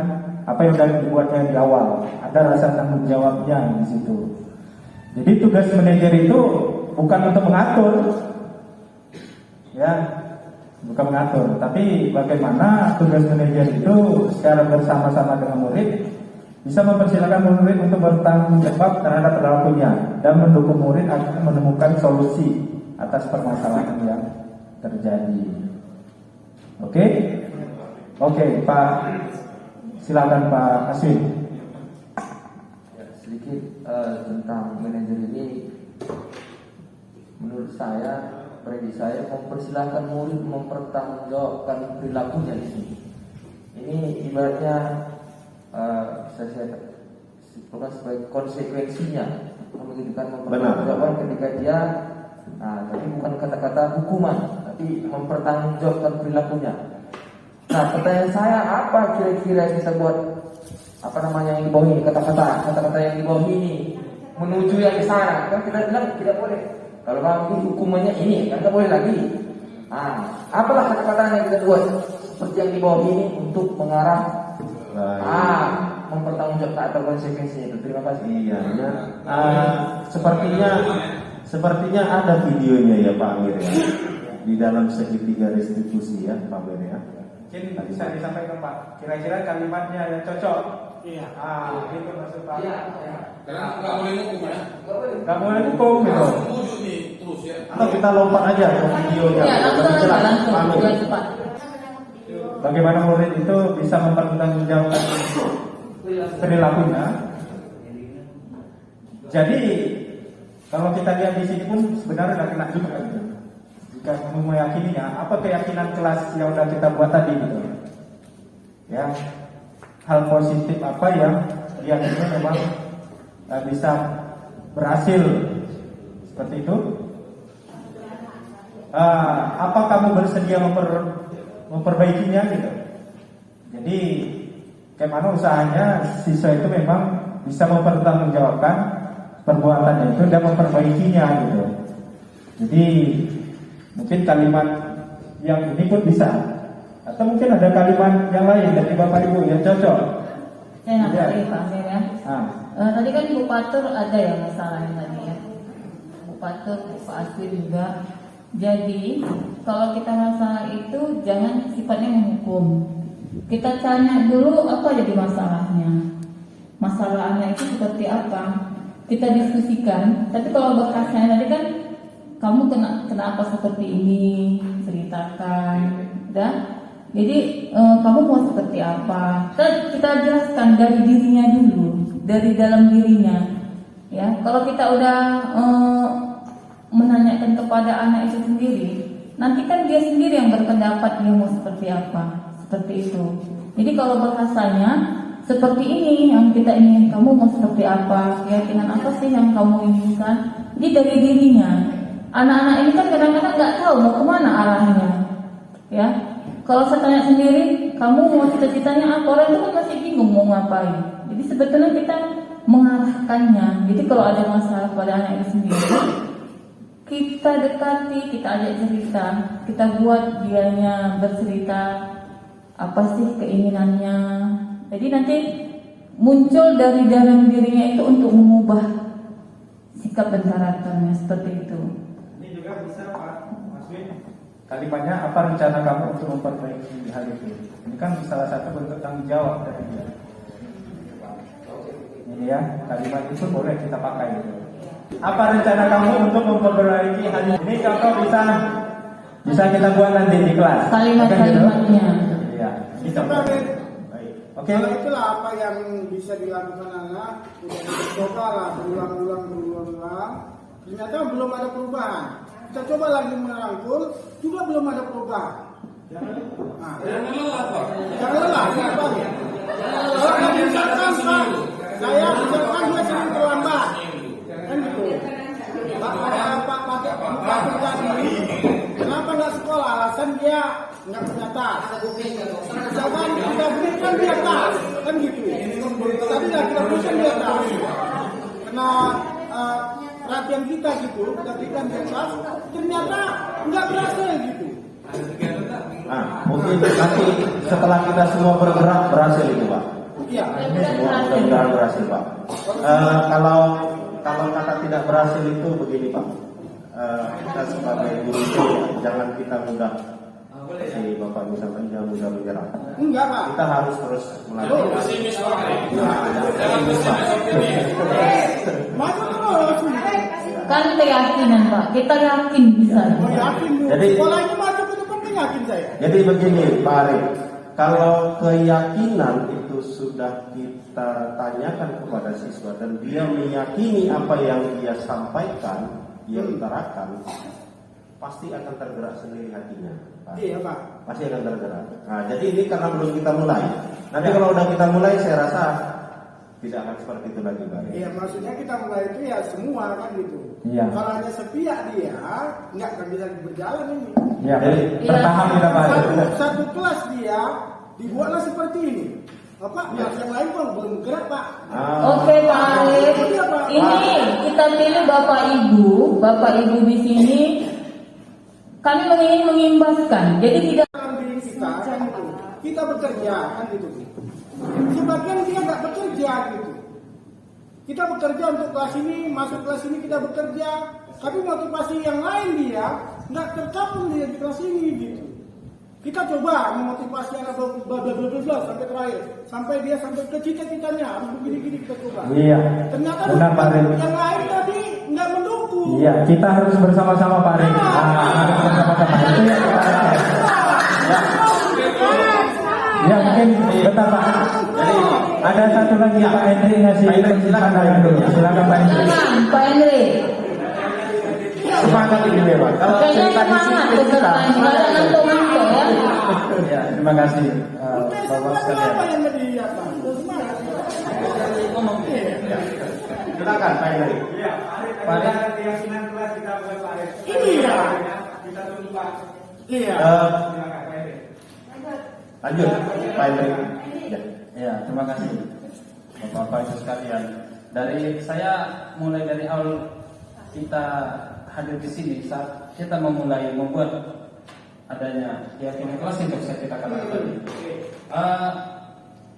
apa yang sudah dibuatnya di awal. Ada rasa tanggung jawabnya di situ. Jadi tugas manajer itu bukan untuk mengatur, ya, bukan mengatur, tapi bagaimana tugas manajer itu secara bersama-sama dengan murid bisa mempersilakan murid untuk bertanggung jawab terhadap perilakunya dan mendukung murid agar menemukan solusi atas permasalahan yang terjadi. Oke, Pak, silakan Pak Aswin. Sedikit tentang manajer ini, menurut saya, prediksi saya mempersilahkan murid mempertanggungjawabkan perilakunya di sini. Ini ibaratnya bisa saya simpulkan sebagai konsekuensinya, menunjukkan mempertanggungjawabkan ketika dia, tapi bukan kata-kata hukuman, tapi mempertanggungjawabkan perilakunya. Nah, pertanyaan saya, apa kira-kira yang bisa buat yang di bawah ini, kata-kata yang di bawah ini menuju yang di sana? Kan kita bilang tidak boleh. Kalau nanti hukumannya ini, kan tidak boleh lagi. Apalah kata-kata yang kita buat seperti yang di bawah ini untuk mengarah mempertanggungjawabkan atau konsekuensinya itu. Terima kasih. Iya. Sepertinya ada videonya ya Pak Amir ya, di dalam segitiga restitusi ya Pak Amir ya. Mungkin bisa disampaikan Pak, kira-kira kalimatnya yang cocok. Iya. Itu maksud Pak. Iya. Karena nggak boleh hukum ya. Nggak boleh hukum gitu. Wujud nih terus ya. Atau kita lompat aja ke videonya. Iya, langsung. Bagaimana murid itu bisa mempertanggungjawabkan perilakunya Jadi kalau kita lihat di sini pun sebenarnya nggak kena juga gitu. Jika kamu meyakininya, apa keyakinan kelas yang udah kita buat tadi gitu. Ya, hal positif apa yang ini memang bisa berhasil seperti itu. Apa kamu bersedia memperbaikinya gitu. Jadi bagaimana usahanya siswa itu memang bisa mempertanggungjawabkan perbuatannya itu dan memperbaikinya gitu. Jadi mungkin kalimat yang ini pun bisa, atau mungkin ada kalimat yang lain dari Bapak Ibu yang cocok. Saya nambahin Pak Amir ya. Tadi kan Bu Patur ada ya masalahnya tadi ya. Bu Patur, Pak Asri juga. Jadi kalau kita masalah itu jangan sifatnya menghukum. Kita tanya dulu apa jadi masalahnya. Masalahnya itu seperti apa? Kita diskusikan. Tapi kalau bahasanya tadi kan kamu kenapa seperti ini, ceritakan, dan jadi kamu mau seperti apa? Kita jelaskan dari dirinya dulu, dari dalam dirinya. Ya, kalau kita udah menanyakan kepada anak itu sendiri, nanti kan dia sendiri yang berpendapat dia mau seperti apa, seperti itu. Jadi kalau bahasanya seperti ini yang kita ingin, kamu mau seperti apa, keyakinan apa sih yang kamu inginkan? Jadi dari dirinya. Anak-anak ini kan kadang-kadang nggak tahu mau kemana arahnya, ya. Kalau saya tanya sendiri, kamu mau cita-citanya apa? Orang itu kan masih bingung mau ngapain. Jadi sebetulnya kita mengarahkannya. Jadi kalau ada masalah pada anak itu sendiri, kita dekati, kita ajak cerita, kita buat dianya bercerita apa sih keinginannya. Jadi nanti muncul dari dalam dirinya itu untuk mengubah sikap dan karakternya seperti itu. Ini juga bisa Pak Maswin. Kalimatnya apa rencana kamu untuk memperbaiki hal itu? Ini kan salah satu bentuk tanggung jawab dari dia. Ini ya, kalimat itu boleh kita pakai gitu. Apa rencana kamu untuk memperbaiki hal ini? Ini contoh bisa kita buat nanti di kelas. Kalimat-kalimatnya. Iya. Itu baik. Oke. Kalau itulah apa yang bisa dilakukan anak, udah dicoba lah berulang-ulang. Ternyata belum ada perubahan. Kita coba lagi merangkul, juga belum ada perubahan. Jangan lelah, Pak. Jangan lelah. Kalau kamu misalkan Pak, saya misalkan dia sering terlambat, kan gitu. Pak pakai tadi, kenapa nggak sekolah? Alasan dia nggak punya tas. Misalkan kita berikan dia tas, kan gitu. Tadi lah kita berikan dia tas. Karena perhatian kita gitu, kita berikan dia tas, ternyata nggak berhasil gitu. Nah, mungkin nanti setelah kita semua bergerak berhasil itu Pak. Iya. Semua mudah-mudahan berhasil Pak. Kalau kata tidak berhasil itu begini Pak. Kita sebagai guru itu jangan kita mudah. Si Bapak misalkan jangan mudah menyerah. Enggak Pak. Kita harus terus melanjutkan. Maju terus. Kan keyakinan Pak, kita yakin bisa. Yakin. Jadi sekolah itu maju ke depan kan yakin saya. Jadi begini Pak Arif, kalau keyakinan itu sudah kita tanyakan kepada siswa dan dia meyakini apa yang dia sampaikan, dia utarakan, pasti akan tergerak sendiri hatinya. Pak. Iya Pak. Pasti akan tergerak. Nah, jadi ini karena belum kita mulai. Nanti kalau udah kita mulai, saya rasa tidak akan seperti itu lagi Pak. Iya, maksudnya kita mulai itu ya semua kan gitu. Iya. Kalau hanya sepihak dia, nggak akan bisa berjalan ini. Iya. Bertahap kita Pak. Satu kelas dia dibuatlah seperti ini. Apa? Kelas yang lain pun belum gerak Pak. Oke Pak Arif, ini kita pilih Bapak Ibu di sini. Kami ingin mengimbaskan, jadi tidak diri kita kan gitu. Kita bekerja kan gitu. Sebagian dia nggak bekerja gitu. Kita bekerja untuk kelas ini, masuk kelas ini kita bekerja, tapi motivasi yang lain dia nggak tercapai dia di kelas ini gitu. Kita coba memotivasi anak bla sampai terakhir, sampai dia sampai ke cita-citanya harus begini-gini kita coba. Iya. Ternyata benar Pak Arif. yang lain tadi nggak mendukung. Iya, kita harus bersama-sama Pak Arif. Harus bersama-sama. Itu yang kita lakukan. Ya mungkin bentar Pak. Jadi Ada satu lagi Pak Hendri ngasih pandangan dulu. Silakan Pak Hendri. Pak Hendri. semangat ini memang. Kalau cerita di sini kita. Ya, terima kasih Bapak sekalian. Apa yang lebih apa? Ya. Silakan Pak Hendri. Iya, Pak Arief, ada keyakinan kelas kita buat Pak Arief. Iya. Kita tunggu Pak. Iya. Silakan Pak Arief. Lanjut Pak Hendri. Ya. Ya, terima kasih Bapak-bapak Ibu sekalian. Dari saya mulai dari awal kita hadir di sini saat kita memulai membuat adanya keyakinan kelas yang saya ceritakan tadi.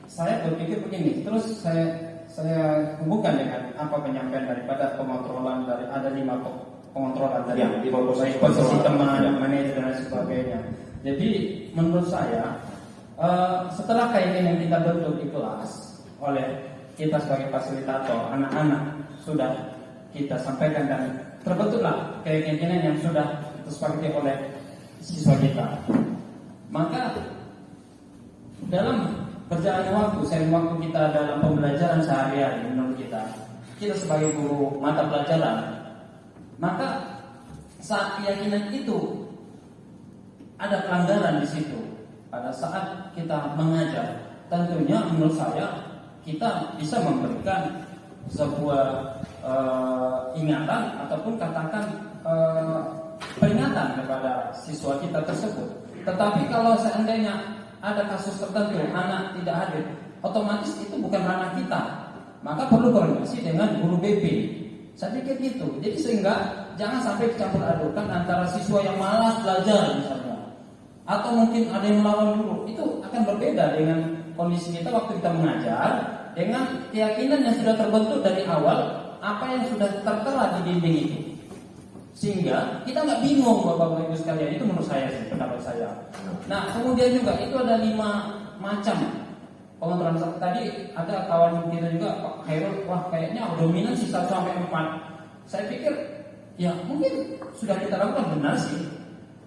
Saya berpikir begini, terus saya hubungkan dengan apa penyampaian daripada pengontrolan dari ada 5 pengontrolan tadi, Ya, 5 posisi teman, manajer dan sebagainya. Jadi menurut saya setelah keinginan kita bentuk di kelas oleh kita sebagai fasilitator, anak-anak sudah kita sampaikan dan terbentuklah keyakinan yang sudah disepakati oleh siswa kita. Maka dalam berjalannya waktu, sering waktu kita dalam pembelajaran sehari-hari menurut kita sebagai guru mata pelajaran, maka saat keyakinan itu ada pelanggaran di situ. Pada saat kita mengajar, tentunya menurut saya kita bisa memberikan sebuah ingatan ataupun katakan peringatan kepada siswa kita tersebut. Tetapi kalau seandainya ada kasus tertentu anak tidak hadir, otomatis itu bukan ranah kita, maka perlu koordinasi dengan guru BP. Saya pikir gitu. Jadi sehingga jangan sampai dicampur adukan antara siswa yang malas belajar misalnya, atau mungkin ada yang melawan guru. Itu akan berbeda dengan kondisi kita waktu kita mengajar, dengan keyakinan yang sudah terbentuk dari awal, apa yang sudah tertera di dinding itu. Sehingga kita nggak bingung Bapak-Bapak Ibu sekalian. Itu menurut saya sih, pendapat saya. Nah kemudian juga itu ada 5 macam pengontrolan. Tadi ada kawan kita juga Pak Khairul, wah kayaknya dominasi 1 sampai 4. Saya pikir ya mungkin sudah kita lakukan, benar sih.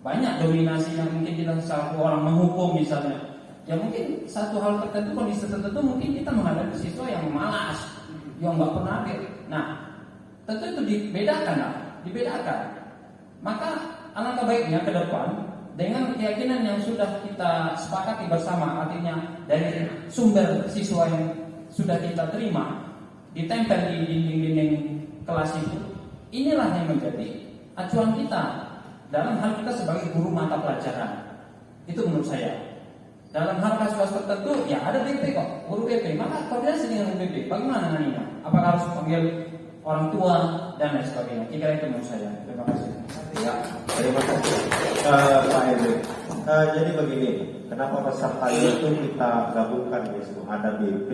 Banyak dominasi yang mungkin kita selaku orang menghukum misalnya. Ya mungkin satu hal tertentu, kondisi tertentu mungkin kita menghadapi siswa yang malas, yang nggak pernah hadir. Nah tentu itu dibedakan. Maka alangkah baiknya ke depan dengan keyakinan yang sudah kita sepakati bersama, artinya dari sumber siswa yang sudah kita terima ditempel di dinding-dinding kelas itu, inilah yang menjadi acuan kita dalam hal kita sebagai guru mata pelajaran. Itu menurut saya. Dalam hal kasus tertentu ya ada BP kok, guru BP, maka koordinasi dengan guru BP. Bagaimana nantinya? Apakah harus panggil orang tua dan lain sebagainya? Kira itu menurut saya. Terima kasih. Ya, terima kasih Pak Hendri. Jadi begini, kenapa peserta itu kita gabungkan ya semua? Ada BP,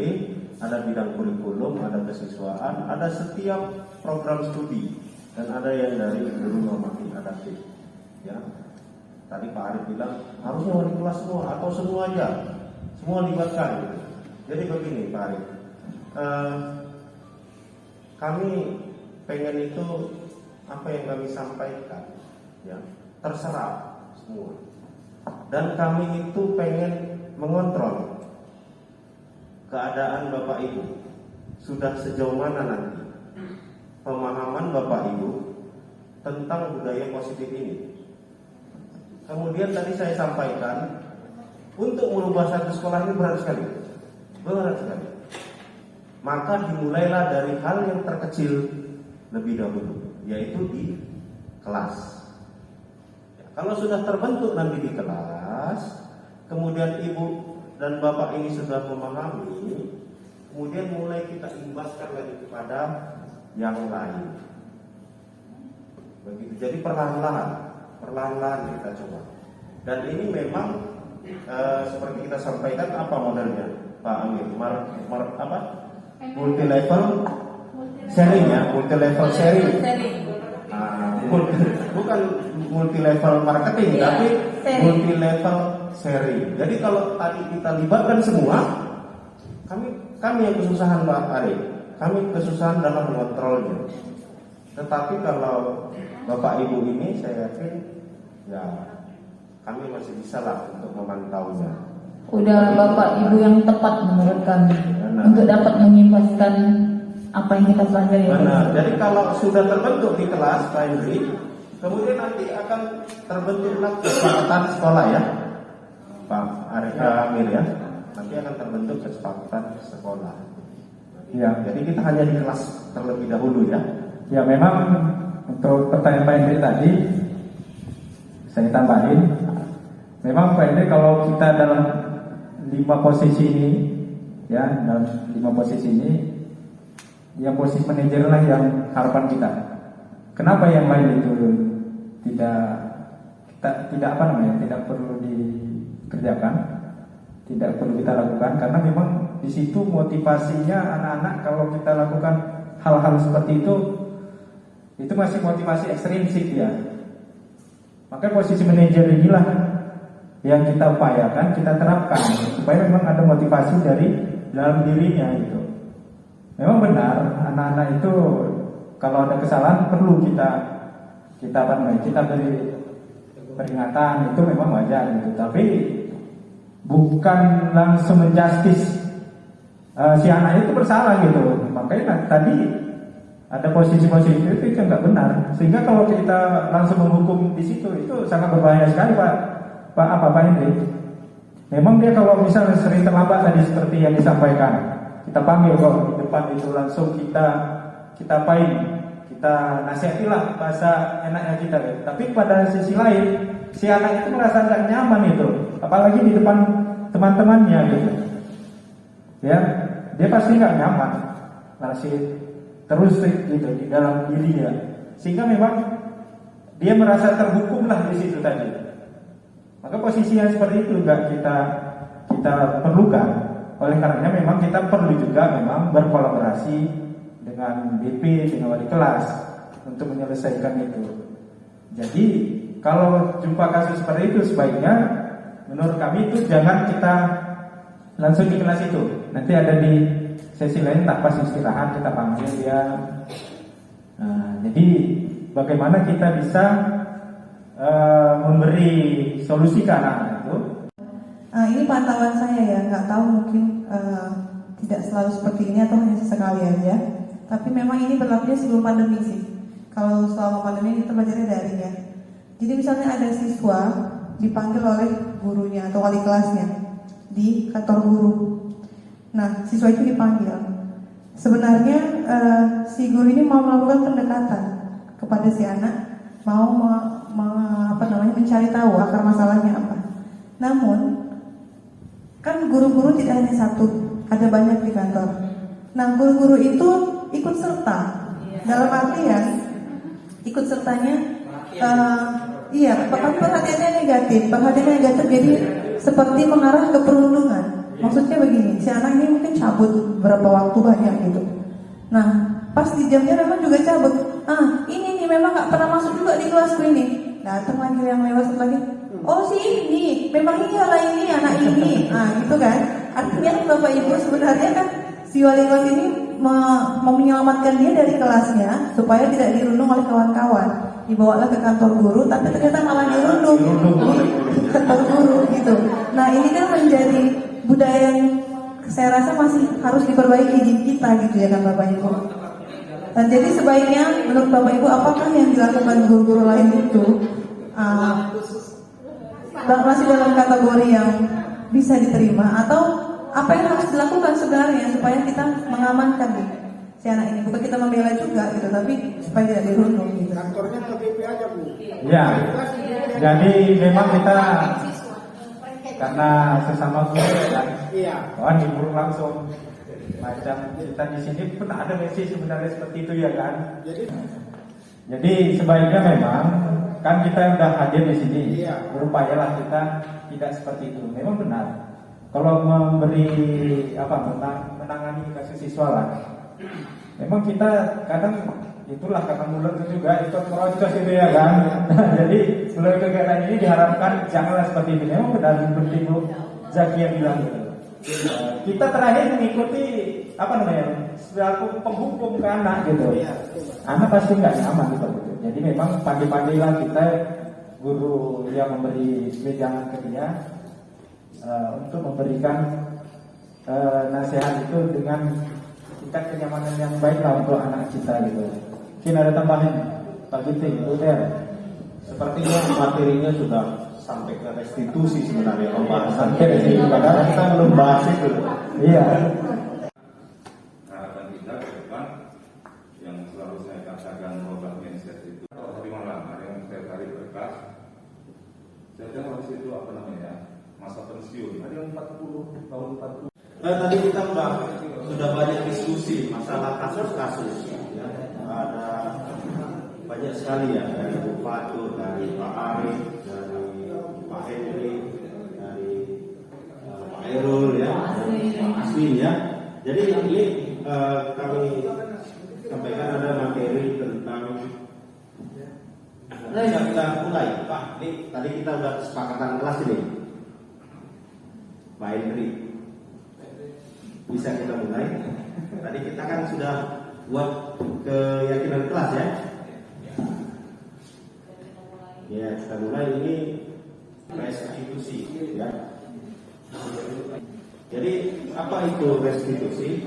ada bidang kurikulum, ada kesiswaan, ada setiap program studi, dan ada yang dari guru normatif adaptif. Ya, tadi Pak Arief bilang harusnya wali kelas semua atau semua aja, semua libatkan. Gitu. Jadi begini Pak Arief, kami pengen itu apa yang kami sampaikan, ya terserah semua. Dan kami itu pengen mengontrol keadaan Bapak Ibu sudah sejauh mana nanti pemahaman Bapak Ibu tentang budaya positif ini. Kemudian tadi saya sampaikan untuk merubah satu sekolah ini berat sekali. Maka dimulailah dari hal yang terkecil lebih dahulu, yaitu di kelas. Ya, kalau sudah terbentuk nanti di kelas, kemudian ibu dan bapak ini sudah memahami, kemudian mulai kita imbaskan lagi kepada yang lain. Begitu. Jadi perlahan-lahan kita coba. Dan ini memang seperti kita sampaikan, apa modelnya Pak Amir? Multi level sharing ya, multi level sharing. Bukan multi level marketing, tapi multi level sharing. Jadi kalau tadi kita libatkan semua, kami yang kesusahan Pak Arief, kami kesusahan dalam mengontrolnya. Tetapi kalau Bapak Ibu ini saya yakin ya kami masih bisa lah untuk memantaunya. udah Bapak Ibu yang tepat menurut kami untuk dapat mengimbaskan apa yang kita pelajari. Benar. Jadi kalau sudah terbentuk di kelas Pak Hendri, kemudian nanti akan terbentuklah kesepakatan sekolah ya, Pak Amir ya. Nanti akan terbentuk kesepakatan sekolah. Ya. Jadi kita hanya di kelas terlebih dahulu ya. Ya memang untuk pertanyaan Pak Hendri tadi saya tambahin, memang Pak Hendri kalau kita dalam 5 posisi ini, ya dalam 5 posisi ini, yang posisi manajer lah yang harapan kita. Kenapa yang lain itu tidak apa namanya, tidak perlu dikerjakan, tidak perlu kita lakukan, karena memang di situ motivasinya anak-anak kalau kita lakukan hal-hal seperti itu masih motivasi ekstrinsik ya. Maka posisi manajer inilah yang kita upayakan, kita terapkan supaya memang ada motivasi dari dalam dirinya itu. Memang benar anak-anak itu kalau ada kesalahan perlu kita beri peringatan, itu memang wajar gitu. Tapi bukan langsung menjustis si anak itu bersalah gitu. Makanya tadi ada posisi-posisi itu nggak benar. Sehingga kalau kita langsung menghukum di situ itu sangat berbahaya sekali Pak Hendri. Memang dia kalau misalnya sering terlambat tadi seperti yang disampaikan, kita panggil kok di depan itu langsung kita nasihatilah bahasa enaknya kita. Tapi pada sisi lain si anak itu merasa nggak nyaman itu, apalagi di depan teman-temannya gitu. Ya, dia pasti nggak nyaman, masih terus gitu di dalam dirinya, sehingga memang dia merasa terhukum lah di situ tadi. Maka posisi yang seperti itu juga kita perlukan. Oleh karenanya memang kita perlu juga memang berkolaborasi dengan BP, dengan wali kelas untuk menyelesaikan itu. Jadi kalau jumpa kasus seperti itu sebaiknya menurut kami itu jangan kita langsung di kelas itu. Nanti ada di sesi lain tak pas istirahat kita panggil dia. Nah, jadi bagaimana kita bisa memberi solusi ke anak-anak itu? Ini pantauan saya ya, nggak tahu mungkin tidak selalu seperti ini atau hanya sesekali aja. Tapi memang ini berlakunya sebelum pandemi sih. Kalau selama pandemi kita belajarnya daring ya. Jadi misalnya ada siswa dipanggil oleh gurunya atau wali kelasnya di kantor guru. Nah, siswa itu dipanggil. Sebenarnya si guru ini mau melakukan pendekatan kepada si anak, mau mencari tahu akar masalahnya apa. Namun kan guru-guru tidak hanya satu, ada banyak di kantor. Nah, guru-guru itu ikut serta dalam artian ikut sertanya perhatiannya negatif jadi seperti mengarah ke perundungan. Maksudnya begini, si anak ini mungkin cabut berapa waktu banyak gitu. Nah, pas di jamnya memang juga cabut. Ini nih memang nggak pernah masuk juga di kelasku ini. Datang lagi yang lewat lagi. Oh si ini, memang iyalah ini anak ini. Gitu kan. Artinya Bapak Ibu sebenarnya kan si wali kelas ini mau menyelamatkan dia dari kelasnya supaya tidak dirundung oleh kawan-kawan. Dibawalah ke kantor guru, tapi ternyata malah dirundung di kantor guru gitu. Nah ini kan menjadi budaya yang saya rasa masih harus diperbaiki di kita gitu ya kan Bapak Ibu. Dan jadi sebaiknya menurut Bapak Ibu apakah yang dilakukan guru-guru lain itu masih dalam kategori yang bisa diterima atau apa yang harus dilakukan sebenarnya supaya kita mengamankan si anak ini, bukan kita membela juga gitu, tapi supaya tidak dirundung gitu. Kantornya ke BP aja Bu. Ya, jadi memang kita karena sesama guru kan, diburu langsung. Macam kita di sini pun ada message sebenarnya seperti itu ya kan. Jadi sebaiknya memang kan kita udah hadir di sini, berupayalah kita tidak seperti itu. Memang benar. Kalau memberi menangani kasus siswa lah, memang kita kadang itulah karena mulut itu juga ikut merocos itu ya kan. Jadi melalui kegiatan ini diharapkan janganlah seperti itu. Memang benar seperti Bu Zakia bilang gitu. Kita terakhir mengikuti selaku penghukum ke anak gitu. Anak pasti nggak nyaman gitu. Jadi memang pandai-pandailah kita guru yang memberi wejangan ke dia untuk memberikan nasihat itu dengan tingkat kenyamanan yang baik lah untuk anak kita gitu. Mungkin ada tambahan Pak Ginting, Bu Ter. Sepertinya materinya sudah sampai ke restitusi sebenarnya pembahasan. Sampai di sini, padahal kita belum bahas itu. Iya. Harapan kita ke depan yang selalu saya katakan bahwa mindset itu tadi malam ada yang saya tarik berkas. Saya tahu di situ apa namanya masa pensiun. Ada yang 40 tahun 40. Tadi kita sudah banyak diskusi masalah kasus-kasus. Ya. Ada banyak sekali ya dari Bu Fatur, dari Pak Arif, dari Pak Henry, dari Pak Erul ya, Pak Aswin ya. Jadi ini kami sampaikan ada materi tentang kita mulai Pak. Ini tadi kita udah kesepakatan kelas ini, Pak Henry. Bisa kita mulai. Tadi kita kan sudah buat keyakinan kelas ya. Ya, kita mulai ini restitusi ya. Jadi apa itu restitusi?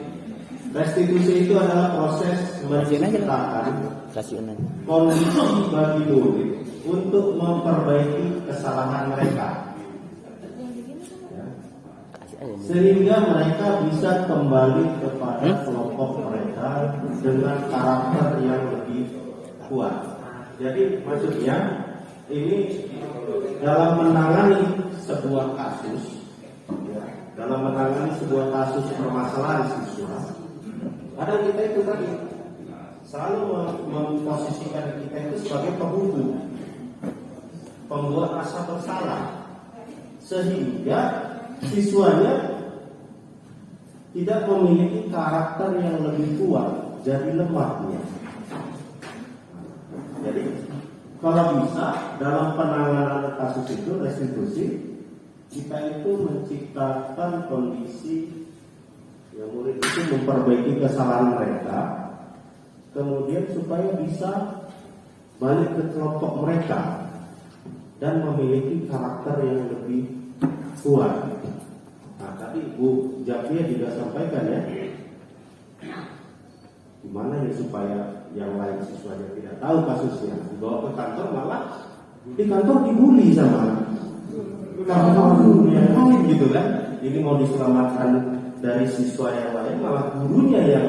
Restitusi itu adalah proses menciptakan kondisi bagi murid untuk memperbaiki kesalahan mereka, ya. Sehingga mereka bisa kembali kepada kelompok mereka dengan karakter yang lebih kuat. Jadi maksudnya ini dalam menangani sebuah kasus, ya, dalam menangani sebuah kasus permasalahan siswa, kadang kita itu tadi selalu memposisikan kita itu sebagai penghubung, pembuat rasa bersalah, sehingga siswanya tidak memiliki karakter yang lebih kuat, jadi lemahnya. Jadi kalau bisa dalam penanganan kasus itu restitusi, kita itu menciptakan kondisi yang murid itu memperbaiki kesalahan mereka, kemudian supaya bisa balik ke kelompok mereka dan memiliki karakter yang lebih kuat. Nah, tadi Bu Japia juga sampaikan ya, gimana ya supaya yang lain siswanya tidak tahu kasusnya, dibawa ke kantor, malah di kantor dibully sama gurunya gitu kan. Ini mau diselamatkan dari siswa yang lain, malah gurunya yang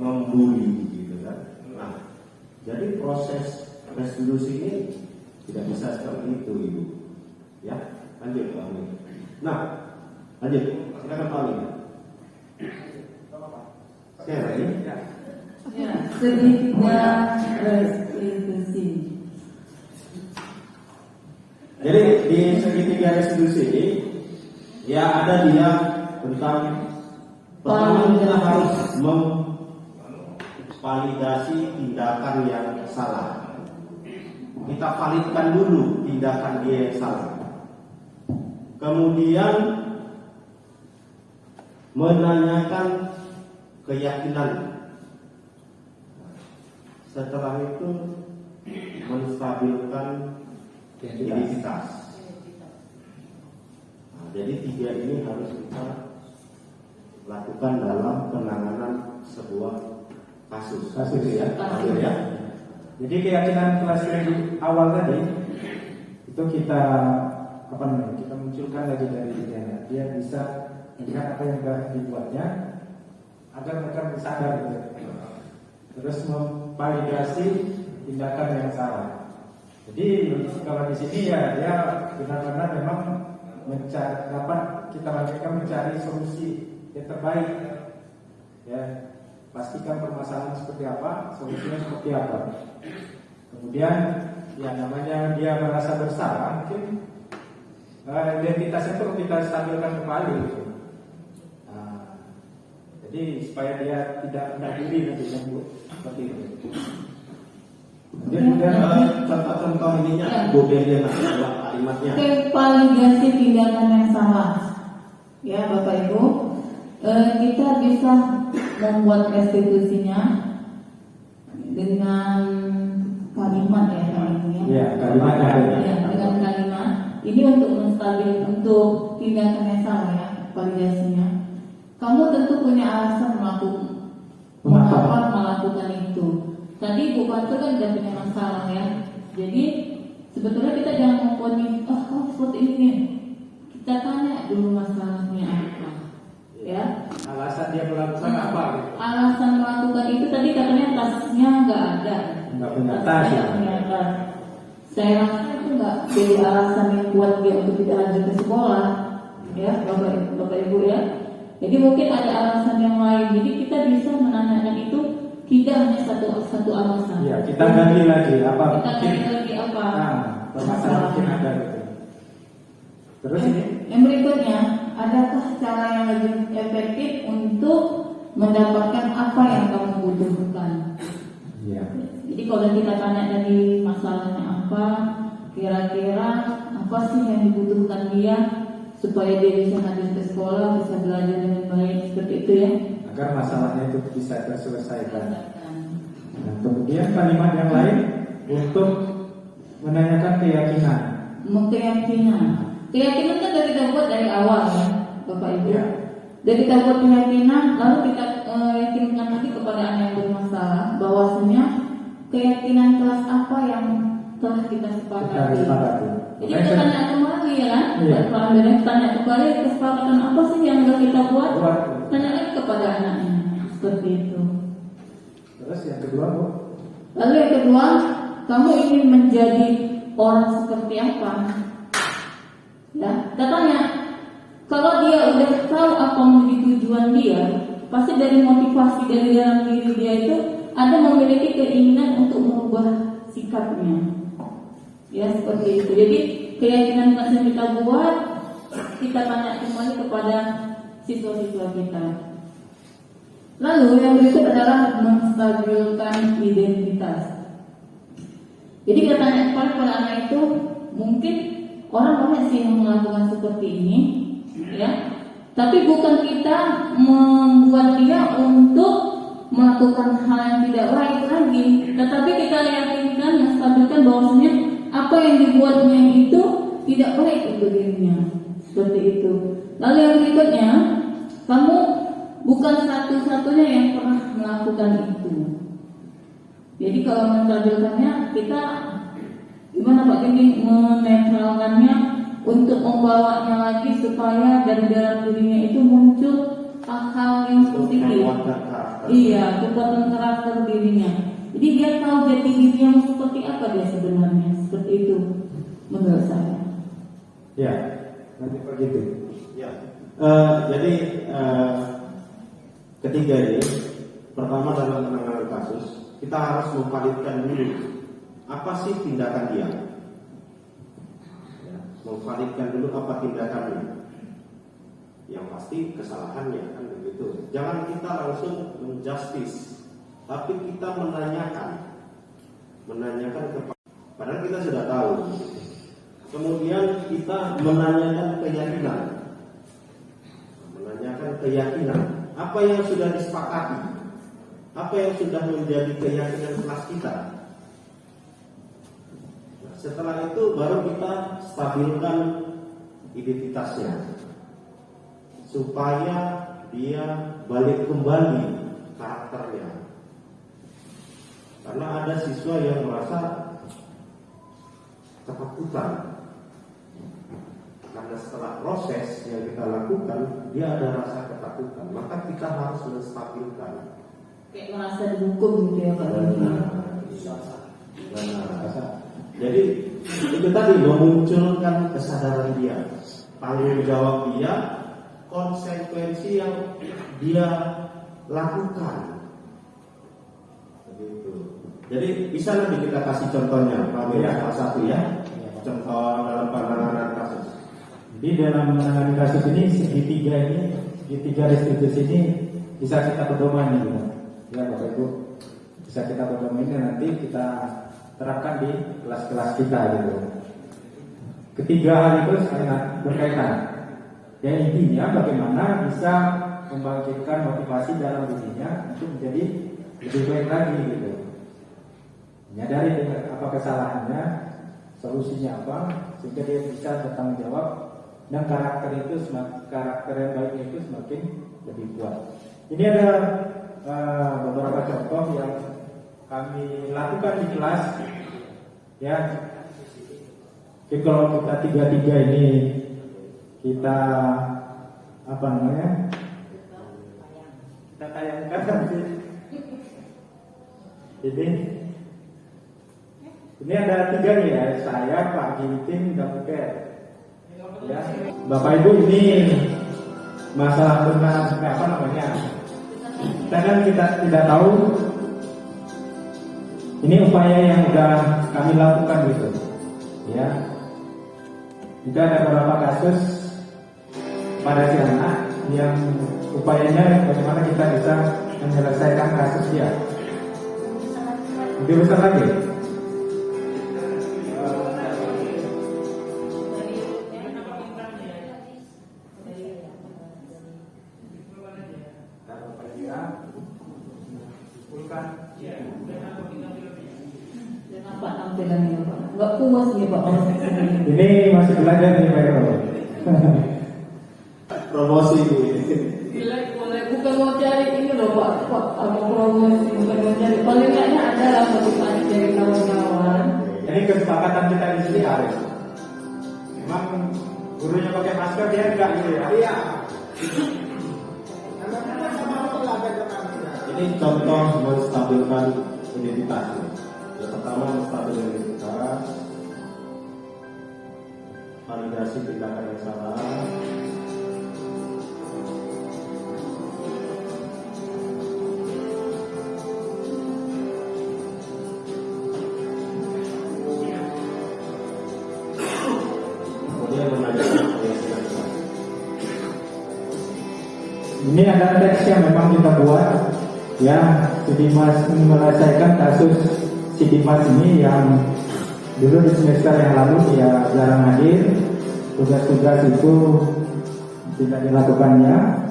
membuli gitu kan. Nah, jadi proses restitusi ini tidak bisa seperti itu Ibu ya. Lanjut Pak Amin. Nah, lanjut, silakan Pak Amin. Share ini. Ya, segitiga restitusi. Jadi di segitiga restitusi ini ya ada dia tentang pertama kita harus memvalidasi tindakan yang salah. Kita validkan dulu tindakan dia yang salah. Kemudian menanyakan keyakinan. Setelah itu menstabilkan identitas. Nah, jadi tiga ini harus kita lakukan dalam penanganan sebuah kasus ya. Ya. Jadi keyakinan kelas yang awal tadi itu kita kita munculkan lagi dari dia bisa melihat apa yang sudah dibuatnya agar mereka sadar gitu. Terus memvalidasi tindakan yang salah. Jadi kalau di sini ya dia benar-benar memang mereka mencari solusi yang terbaik. Ya, pastikan permasalahan seperti apa, solusinya seperti apa. Kemudian yang namanya dia merasa bersalah, mungkin identitasnya perlu kita stabilkan kembali. Gitu. Nah, jadi supaya dia tidak rendah diri nanti seperti itu. Contoh ininya budaya kalimatnya. Validasi tindakan yang salah. Ya Bapak Ibu, kita bisa membuat restitusinya dengan kalimat ya Pak Ibu ya. Ya, kalimat. Ya, dengan kalimat Ini untuk menstabil, untuk tindakan yang salah ya, validasinya. Kamu tentu punya alasan mengapa melakukan itu. Tadi Bu Panto kan udah punya masalah ya. Jadi sebetulnya kita jangan mempunyai, oh kamu seperti ini. Kita tanya dulu masalahnya apa, ya. Alasan dia melakukan apa? Gitu. Alasan melakukan itu tadi katanya tasnya nggak ada. Nggak punya tas ya. Saya rasa itu nggak jadi alasan yang kuat dia untuk tidak lanjut ke sekolah, ya bapak ibu ya. Jadi mungkin ada alasan yang lain. Jadi kita bisa menanyakan itu tidak hanya satu alasan. Ya, kita ganti lagi apa? Kita ganti lagi apa? Permasalahan mungkin ada gitu. Terus ini? Yang berikutnya, adakah cara yang lebih efektif untuk mendapatkan apa yang kamu butuhkan? Ya. Jadi kalau kita tanya dari masalahnya apa, kira-kira apa sih yang dibutuhkan dia supaya dia bisa hadir ke sekolah, bisa belajar dengan baik, seperti itu ya. Agar masalahnya itu bisa terselesaikan. Nah, kemudian kalimat yang lain untuk menanyakan keyakinan. Keyakinan kan dari kita buat dari awal ya, Bapak Ibu. Ya. Dari kita buat keyakinan, lalu kita yakinkan lagi kepada anak yang bermasalah bahwasanya keyakinan kelas apa yang telah kita sepakati. Jadi kita tanya kembali ya kan? Iya. Tanya kembali kesepakatan apa sih yang sudah kita buat? Tanya lagi kepada anaknya, seperti itu. Terus yang kedua, Bu? Lalu yang kedua, kamu ingin menjadi orang seperti apa? Ya, kita tanya. Kalau dia udah tahu apa menjadi tujuan dia, pasti dari motivasi dari dalam diri dia itu ada memiliki keinginan untuk merubah sikapnya. Ya seperti itu. Jadi keyakinan yang kita buat, kita tanya kembali kepada siswa-siswa kita. Lalu yang berikut adalah menstabilkan identitas. Jadi kita tanya kepada anak itu, mungkin orang banyak sih yang melakukan seperti ini, ya. Tapi bukan kita membuat dia untuk melakukan hal yang tidak baik lagi, tetapi kita yakinkan, stabilkan bahwasanya apa yang dibuatnya itu tidak baik untuk dirinya, seperti itu. Lalu yang berikutnya, kamu bukan satu-satunya yang pernah melakukan itu. Jadi kalau menstabilkannya, kita gimana Pak Gini menetralkannya untuk membawanya lagi supaya dari dalam dirinya itu muncul hal-hal yang positif. Iya, kekuatan karakter dirinya. Jadi dia tahu jati dirinya seperti apa dia sebenarnya, seperti itu menurut saya. Ya, nanti begitu. Ya, jadi ketiga ini, pertama dalam penanganan kasus kita harus memvalidkan dulu apa sih tindakan dia. Ya, memvalidkan dulu apa tindakannya. Yang pasti kesalahannya kan begitu. Jangan kita langsung menjustice, tapi kita menanyakan kepada, padahal kita sudah tahu. Kemudian kita menanyakan keyakinan, apa yang sudah disepakati, apa yang sudah menjadi keyakinan kelas kita. Nah, setelah itu baru kita stabilkan identitasnya, supaya dia balik kembali karakternya. Karena ada siswa yang merasa ketakutan, karena setelah proses yang kita lakukan dia ada rasa ketakutan, maka kita harus menstabilkan. Kayak merasa dihukum gitu ya Pak. Jadi itu tadi memunculkan kesadaran dia, tanggung jawab dia, konsekuensi yang dia lakukan. Begitu. Jadi bisa nanti kita kasih contohnya, Pak Mira, salah satu ya, contoh dalam penanganan kasus. Jadi dalam menangani kasus ini segitiga restitusi ini bisa kita pedomani, ya Bapak Ibu, bisa kita pedomani dan nanti kita terapkan di kelas-kelas kita gitu. Ketiga hal itu sangat berkaitan. Dan intinya bagaimana bisa membangkitkan motivasi dalam dirinya untuk menjadi lebih baik lagi gitu. Menyadari apa kesalahannya, solusinya apa, sehingga dia bisa bertanggung jawab dan karakter yang baik itu semakin lebih kuat. Ini ada beberapa contoh yang kami lakukan di kelas, ya. Jadi kalau kita tiga ini kita kita tayangkan ini ada 3 nih ya, saya, Pak Ginting, dan Buket. Ya, Bapak Ibu, ini masalah tentang kita kan tidak tahu. Ini upaya yang sudah kami lakukan gitu, ya. Juga ada beberapa kasus pada si anak yang upayanya bagaimana kita bisa menyelesaikan kasus dia. Lebih besar lagi. Apa tampilannya Pak? Nggak puas nih Pak. Ini masih belajar nih Pak Ero. Promosi Boleh bukan mau cari ini loh Pak promosi, bukan mau cari. Paling nggaknya ada lah motivasi dari kawan-kawan. Ini kesepakatan kita di sini Arif. Memang gurunya pakai masker dia enggak gitu ya? Iya. ini contoh menstabilkan identitas. Yang pertama menstabilkan identitas, validasi tindakan yang salah. Ini ada teks yang memang kita buat, ya. Si Dimas menyelesaikan kasus si Dimas ini yang dulu di semester yang lalu dia jarang hadir, tugas-tugas itu tidak dilakukannya.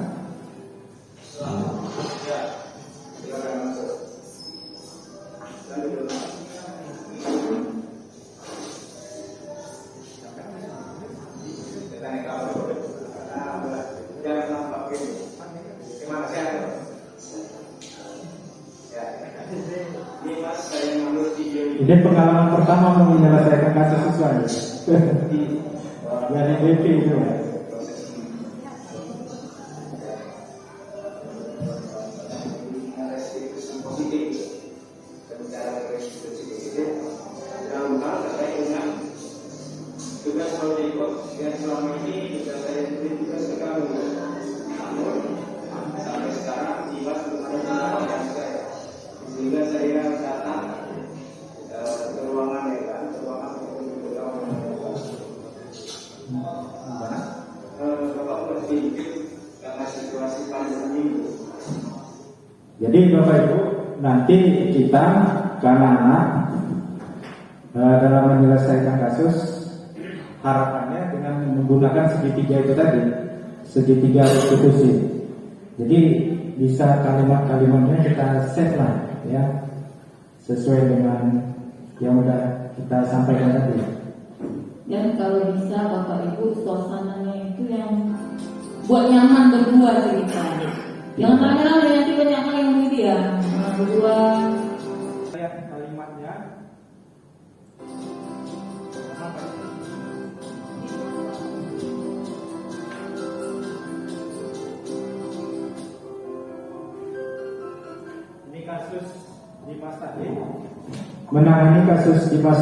Ini pengalaman pertama menyelesaikan kasus sesuai dari BP itu. Jadi Bapak Ibu, nanti kita ke anak-anak dalam menyelesaikan kasus, harapannya dengan menggunakan segitiga itu tadi, segitiga restitusi. Jadi bisa kalimat-kalimatnya kita set lah, ya, sesuai dengan yang udah kita sampaikan tadi. Dan kalau bisa Bapak Ibu suasananya itu yang buat nyaman berdua cerita. Jangan tanya-tanya nanti banyak hal yang media. Berdua. Kalimatnya. Ini kasus Dimas tadi. Menangani kasus Dimas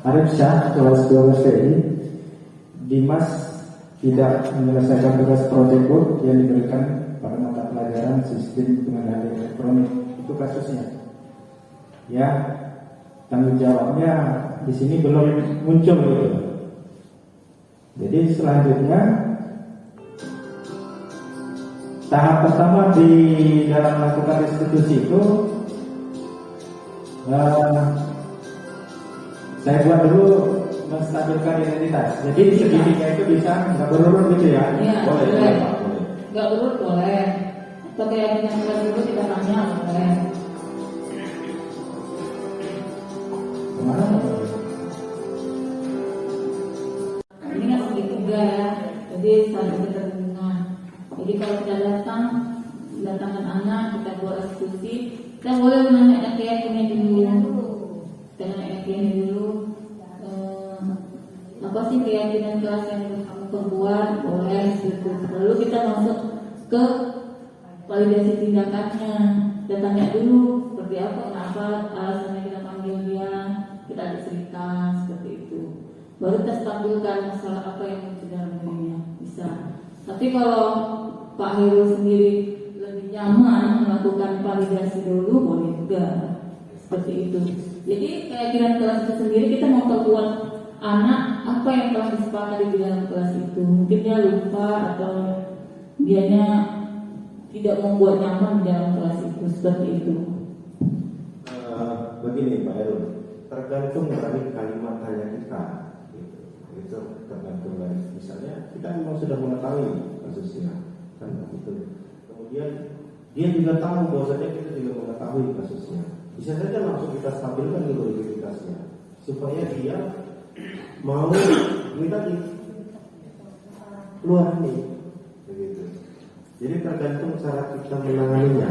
Arif Syah kelas 12 TI. Dimas tidak menyelesaikan tugas project work yang diberikan pada mata pelajaran sistem pengendalian elektronik. Itu kasusnya. Ya, tanggung jawabnya di sini belum muncul gitu. Jadi selanjutnya tahap pertama di dalam melakukan restitusi itu saya buat dulu menstabilkan identitas. Jadi segitiga itu bisa nggak berurut gitu ya? Iya, boleh. Nggak berurut boleh. Atau kayak yang kita dulu kita tanya boleh. Kemana? naik keyakinan dulu. Kita naik keyakinan dulu. Apa sih keyakinan kelas yang kamu perbuat, boleh gitu. Lalu kita masuk ke validasi tindakannya. Kita tanya dulu seperti apa, kenapa alasannya kita panggil dia, kita ada cerita seperti itu. Baru kita tampilkan masalah apa yang muncul dalam dirinya, bisa. Tapi kalau Pak Heru sendiri lebih nyaman melakukan validasi dulu, boleh juga seperti itu. Jadi keyakinan kelas itu sendiri kita mau perkuat anak apa yang telah disepakati di dalam kelas itu. Mungkin dia lupa atau dianya tidak membuat nyaman di dalam kelas itu, seperti itu. Begini Pak Heru, tergantung dari kalimat tanya kita. Itu tergantung dari, misalnya kita memang sudah mengetahui kasusnya, kan begitu. Kemudian dia juga tahu bahwasanya kita juga mengetahui kasusnya. Bisa saja langsung kita stabilkan dulu identitasnya supaya dia mau minta di keluar nih, begitu. Jadi tergantung cara kita menanganinya.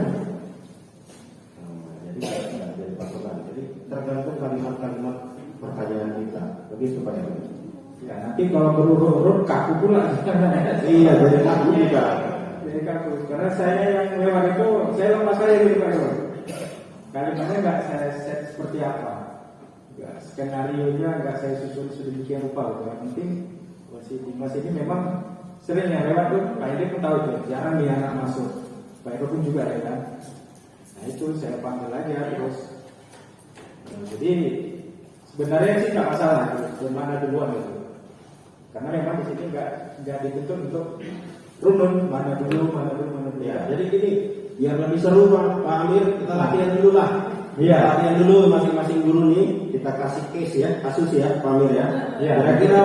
Jadi patokan. Jadi tergantung kalimat-kalimat pertanyaan kita. Begitu Pak Heru. Ya, nanti kalau berurut-urut kaku pula. Iya, jadi kaku juga. Jadi kaku. Karena saya yang lewat itu, saya lepas saya gitu Pak Heru. Kalimatnya nggak saya set seperti apa, nggak skenario nya nggak saya susun sedemikian rupa. Yang penting Mas ini memang sering yang lewat tuh, Pak Edi pun tahu tuh, jarang dia anak masuk. Pak Edi pun juga ya kan. Nah itu saya panggil aja terus. Nah, jadi sebenarnya sih nggak masalah gitu, mana duluan gitu. Karena memang di sini nggak dituntut untuk runut mana dulu. Ya, jadi gini, biar lebih seru Pak Amir, kita latihan dulu lah. Iya. Latihan dulu masing-masing guru nih, kita kasih case ya, kasus ya, Pak Amir ya. Iya. Kira-kira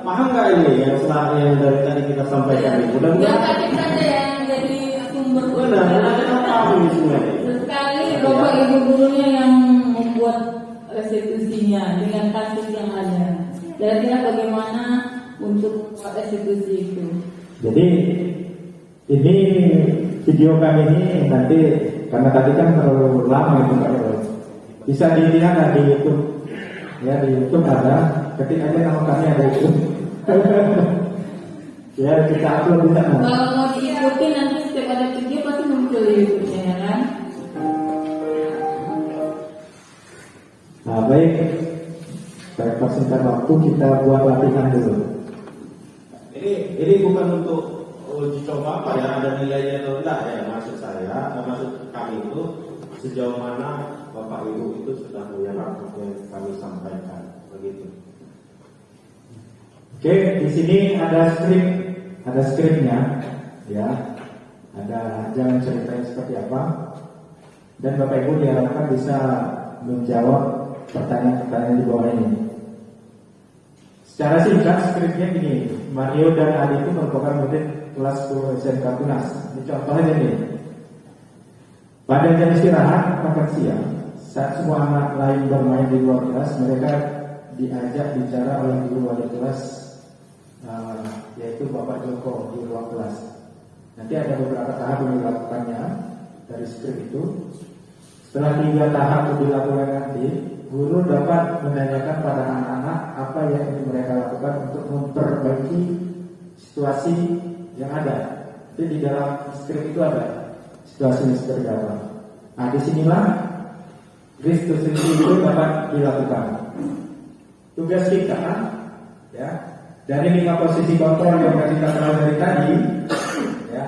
paham nggak ini yang dari tadi kita sampaikan ini? Mudah-mudahan. Tadi saja yang jadi sumber Benar, kita paham ini semua. Sekali Bapak Ibu gurunya yang membuat restitusinya dengan kasus yang ada. Kira-kira bagaimana untuk restitusi itu? Jadi ini video kami ini nanti karena tadi kan terlalu lama itu Pak Heru. Bisa dilihat di YouTube. Ya di YouTube ada, ketik aja nama kami ada itu. Ya kita upload di sana. Kalau mau diikuti nanti setiap ada video pasti muncul di YouTube-nya ya kan? Nah baik, saya persingkat waktu kita buat latihan dulu. Ini bukan untuk uji coba apa ya, ada nilainya atau enggak ya, maksud kami itu sejauh mana Bapak Ibu itu sudah punya rapor yang kami sampaikan, begitu. Oke, di sini ada skripnya, ya, ada jalan ceritanya seperti apa, dan Bapak Ibu diharapkan bisa menjawab pertanyaan-pertanyaan di bawah ini. Secara singkat skripnya gini, Mario dan Adi itu merupakan murid kelas 10 SMK Tunas. Ini contohnya nih. Pada jam istirahat makan siang, saat semua anak lain bermain di luar kelas, mereka diajak bicara oleh guru wali kelas, yaitu Bapak Joko di ruang kelas. Nanti ada beberapa tahap yang dilakukannya dari skrip itu. Setelah 3 tahap itu dilakukan nanti, guru dapat menanyakan pada anak-anak apa yang ingin mereka lakukan untuk memperbaiki situasi yang ada. Jadi di dalam skrip itu ada situasinya seperti apa. Nah disinilah restitusi itu dapat dilakukan. Tugas kita ya dari 5 posisi kontrol yang kita tahu dari tadi ya,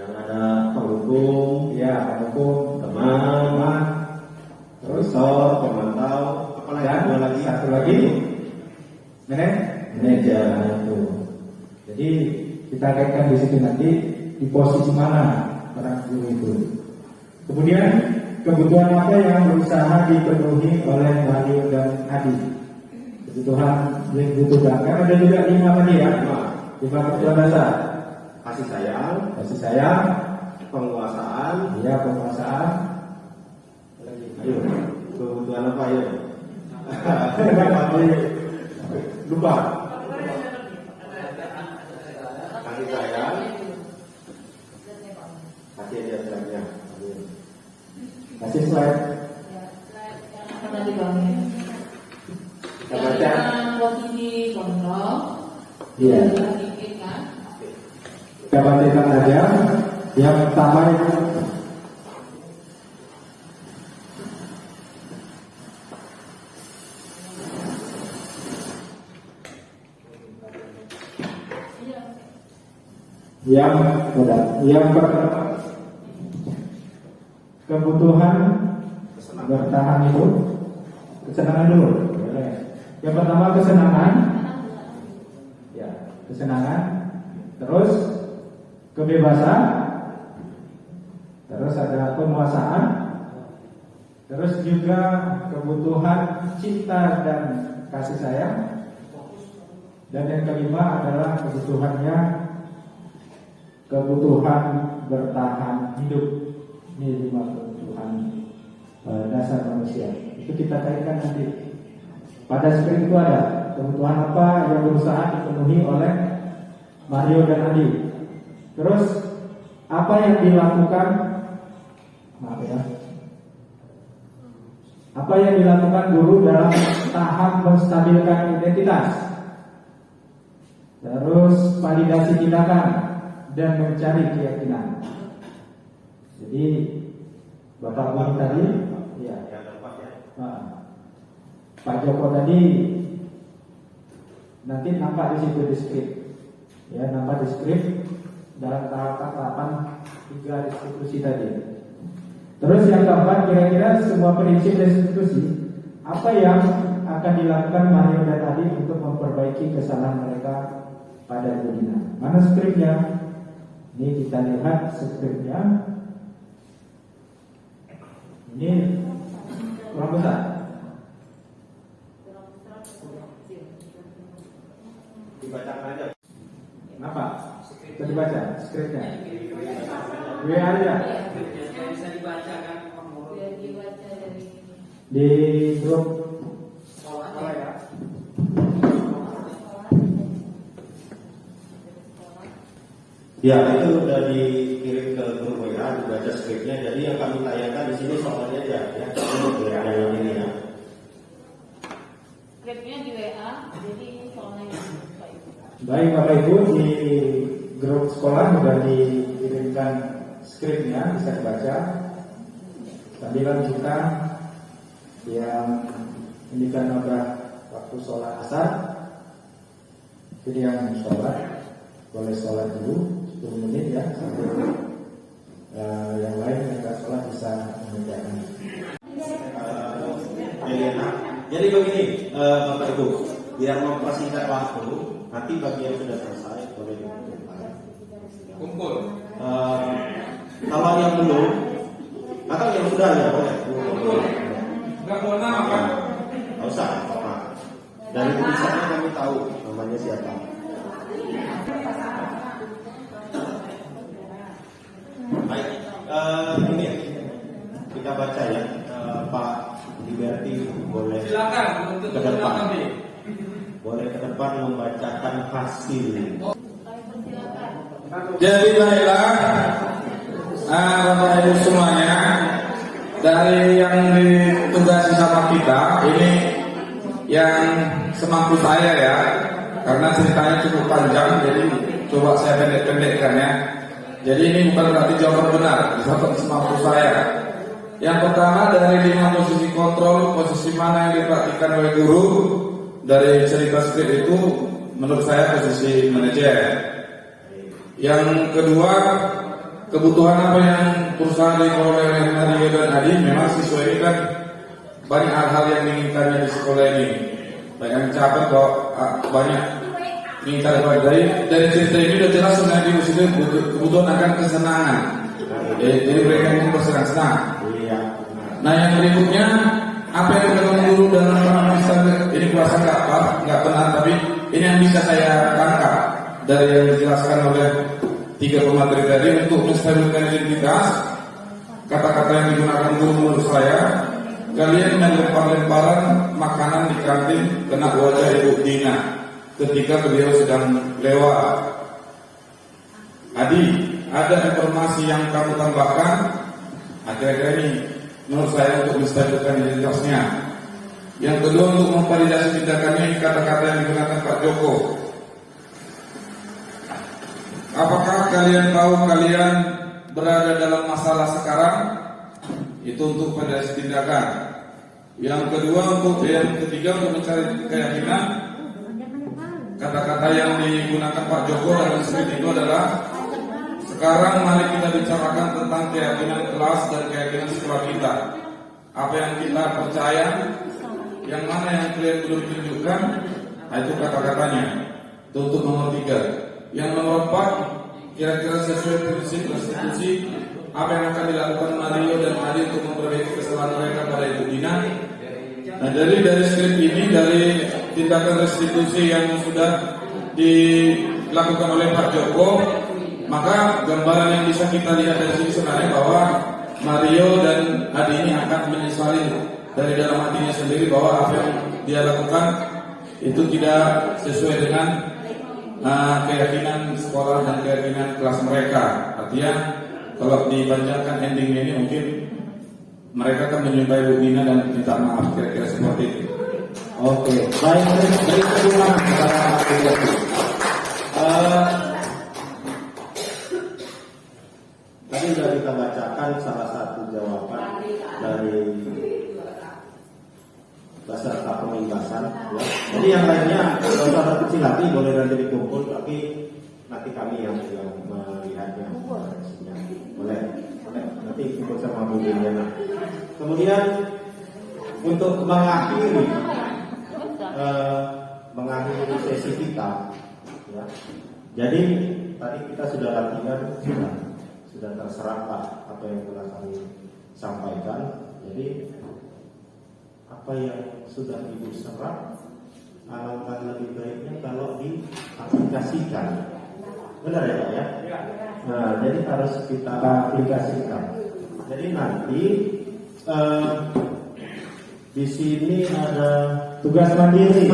yang ada penghukum, ya penghukum, teman, profesor, pemantau, apalagi satu lagi manajer itu. Jadi kita kaitkan di situ nanti di posisi mana orang guru itu. Kemudian kebutuhan apa yang berusaha dipenuhi oleh Mario dan Adi. Kebutuhan yang dibutuhkan kan ada juga 5 tadi ya. 5 kebutuhan dasar. kasih sayang, penguasaan, ya penguasaan. Ayo, kebutuhan apa ya? Lupa. Kasih sayang, kasih dia sayangnya. Kasih slide. Apa tadi Bang? Kita baca. Posisi kontrol. Iya. Kita bacakan aja. Yang pertama itu yang pertama kebutuhan bertahan hidup, kesenangan dulu. Yang pertama kesenangan, ya kesenangan, terus kebebasan, terus ada penguasaan, terus juga kebutuhan cinta dan kasih sayang, dan yang kelima adalah kebutuhan bertahan hidup. Ini 5 kebutuhan dasar manusia. Itu kita kaitkan nanti. Pada skrip itu ada kebutuhan apa yang berusaha dipenuhi oleh Mario dan Adi. Terus apa yang dilakukan? Maaf ya. Apa yang dilakukan guru dalam tahap menstabilkan identitas? Terus validasi tindakan dan mencari keyakinan. Jadi Bapak Guru tadi, ya, Pak Joko tadi nanti nampak di situ di skrip, ya nampak di skrip dalam tahapan 3 institusi tadi. Terus yang keempat, kira-kira semua prinsip institusi apa yang akan dilakukan Mario dan Adi untuk memperbaiki kesalahan mereka pada Budina. Mana skripnya? Ini kita lihat skripnya. Ini kurang besar. Dibacakan aja. Kenapa? Kita dibaca skripnya. WA aja. Bisa dibacakan Di grup sekolah ya. Ya, itu sudah dikirim ke grup WA, dibaca skripnya. Jadi yang kami tayangkan di sini soalnya aja, ya. Ini ada yang ini ya. Skripnya di WA, jadi soalnya Baik Bapak Ibu, di grup sekolah sudah dikirimkan skripnya, bisa dibaca. Sambilan kita yang ini kan udah waktu sholat asar, jadi yang sholat boleh sholat dulu 10 menit ya, sambil yang lain yang nggak sholat bisa mengerjakan. Jadi begini, Bapak Ibu, biar mempersingkat waktu, nanti bagi yang sudah selesai boleh dikumpulkan. Kumpul. Kalau yang belum, atau yang sudah ya boleh. Kumpul. Enggak mau nama kan? Nggak usah, apa. Dari tulisannya kami tahu namanya siapa. Baik, ini kita baca ya, Pak Liberty boleh. Silakan untuk ke depan. nanti. Boleh ke depan membacakan hasil. Jadi baiklah, Bapak Ibu semuanya, dari yang ditugasi sama kita ini yang semampu saya ya, karena ceritanya cukup panjang, jadi coba saya pendek-pendekkan ya. Jadi ini bukan berarti jawaban benar, jawaban semampu saya. Yang pertama, dari 5 posisi kontrol, posisi mana yang diperhatikan oleh guru dari cerita skrip itu menurut saya posisi manajer. Yang kedua, kebutuhan apa yang berusaha dikelola oleh Mario dan Adi. Memang siswa ini kan banyak hal-hal yang diinginkannya di sekolah ini. Banyak yang catat kok, banyak menginginkan dari cerita ini sudah jelas sebenarnya di situ kebutuhan akan kesenangan. Jadi mereka ingin bersenang-senang. Nah yang berikutnya, apa yang dilakukan guru dalam mengamalkan ini kuasa nggak benar, tapi ini yang bisa saya tangkap dari yang dijelaskan oleh 3 pemateri tadi untuk menstabilkan identitas. Kata-kata yang digunakan guru menurut saya, kalian melempar-lemparan makanan di kantin kena wajah Ibu Dina ketika beliau sedang lewat. Adi, ada informasi yang kamu tambahkan? Akhir-akhir ini menurut saya untuk menstabilkan identitasnya. Yang kedua, untuk memvalidasi tindakannya, kata-kata yang digunakan Pak Joko. Apakah kalian tahu kalian berada dalam masalah sekarang? Itu untuk validasi tindakan. Yang ketiga untuk mencari keyakinan. Kata-kata yang digunakan Pak Joko dalam skrip itu adalah, sekarang mari kita bicarakan tentang keyakinan kelas dan keyakinan sekolah kita. Apa yang kita percaya, yang mana yang kalian belum tunjukkan, itu kata-katanya. Itu untuk nomor 3. Yang nomor 4, kira-kira sesuai prinsip restitusi, apa yang akan dilakukan Mario dan Adi untuk memperbaiki kesalahan mereka pada Ibu Dina. Nah, dari skrip ini, dari tindakan restitusi yang sudah dilakukan oleh Pak Joko, maka gambaran yang bisa kita lihat dari sini sebenarnya bahwa Mario dan Adi ini akan menyesali dari dalam hatinya sendiri bahwa apa yang dia lakukan itu tidak sesuai dengan keyakinan sekolah dan keyakinan kelas mereka. Artinya kalau dipanjangkan endingnya ini mungkin mereka akan menyumpahi Bu Dina dan minta maaf, kira-kira seperti itu. Oke, baik, dari kedua tadi sudah kita bacakan salah satu jawaban dari peserta pementasan, ya. Jadi yang lainnya kalau ada kecil hati boleh nanti dikumpul, tapi nanti kami yang melihatnya. Boleh, nanti ikut sama Bu Dina. Kemudian untuk mengakhiri sesi kita, ya. Jadi tadi kita sudah latihan, sudah terserap apa yang telah kami sampaikan. Jadi apa yang sudah Ibu serap, alangkah lebih baiknya kalau diaplikasikan. Benar ya Pak ya? Nah, jadi harus kita aplikasikan. Jadi nanti di sini ada tugas mandiri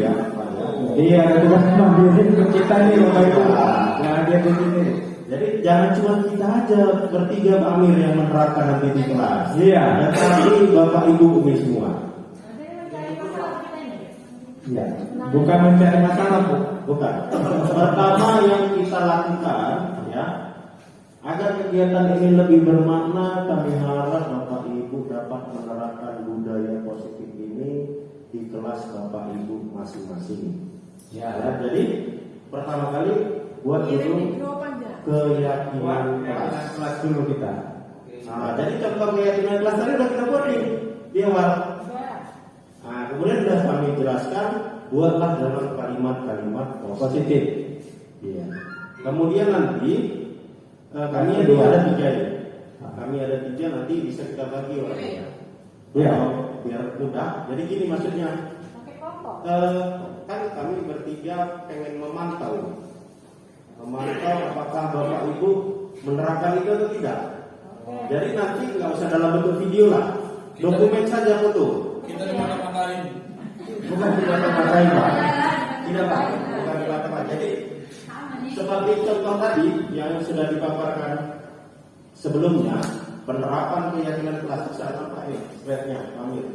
ya Pak ya. Jadi ada tugas mandiri untuk kita nih Bapak Ibu. Yang ada di sini. Jadi jangan cuma kita aja bertiga Pak Amir yang menerapkan nanti di kelas. Iya. Dan tadi Bapak Ibu ini semua. Iya. Bukan mencari masalah Bu. Bukan. Pertama yang kita lakukan, ya, agar kegiatan ini lebih bermakna, kami harap Bapak Ibu dapat menerapkan budaya positif ini di kelas Bapak Ibu masing-masing. Ya, jadi pertama kali buat dulu keyakinan kelas dulu kita. Nah, jadi contoh keyakinan kelas tadi udah kita buat nih di awal. Nah, kemudian sudah kami jelaskan, buatlah dalam kalimat-kalimat positif. Iya. Kemudian nanti kami ada 3 ya. Kami ada 3 nanti bisa kita bagi orangnya. Ya, biar mudah. Jadi gini maksudnya. Kan kami bertiga pengen memantau apakah Bapak Ibu menerapkan itu atau tidak. Jadi nanti nggak usah dalam bentuk video lah, dokumen saja foto. Kita dimata-matain. Bukan dimata-matain Pak. Tidak Pak, bukan dimata-matain. Jadi seperti contoh tadi yang sudah dipaparkan sebelumnya, penerapan keyakinan kelas besar apa ini? Slide-nya, Amir.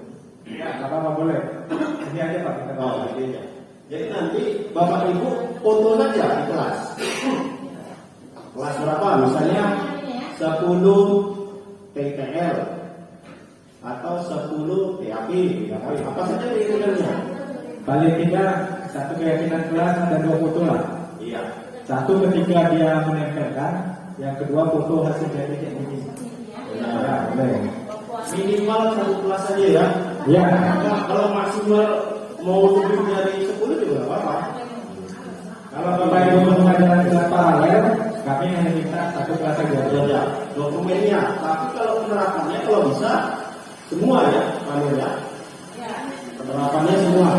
Ya, apa boleh. Ini aja Pak. Oh, ini aja. Jadi nanti Bapak Ibu foto saja di kelas. Kelas berapa? Misalnya 10 TTL atau 10 TAP. Apa saja keyakinannya? Paling tidak satu keyakinan kelas ada 2 foto lah. Iya. Satu ketika dia menempelkan, yang kedua foto hasil dari ini. Ya, boleh. Minimal 1 kelas saja ya. Ya. Kalau maksimal mau lebih dari 10 juga nggak apa-apa. Kalau Bapak Ibu mengajarkan kelas paralel, kami hanya minta 1 kelas saja. Ya, dokumennya. Tapi kalau penerapannya kalau bisa semua ya, Amir ya. Penerapannya semua.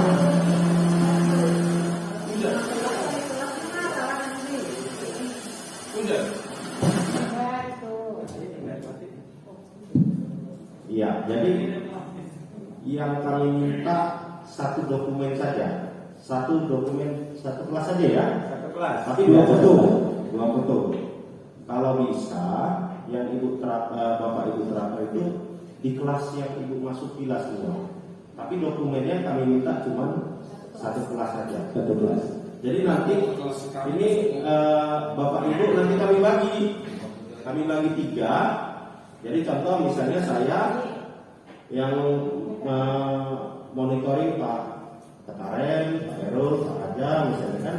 Iya, jadi yang kami minta 1 dokumen saja, 1 dokumen 1 kelas saja ya, 1 kelas. tapi 2 foto, 2 foto. Kalau bisa, yang Bapak Ibu terapkan itu di kelas yang ibu masuk kelas 2. Tapi dokumennya kami minta cuma satu kelas saja. Satu kelas. Jadi nanti ini bapak ibu nanti kami bagi 3. Jadi contoh misalnya saya yang monitoring Pak Ketaren, Pak Erul, Pak Raja misalnya kan.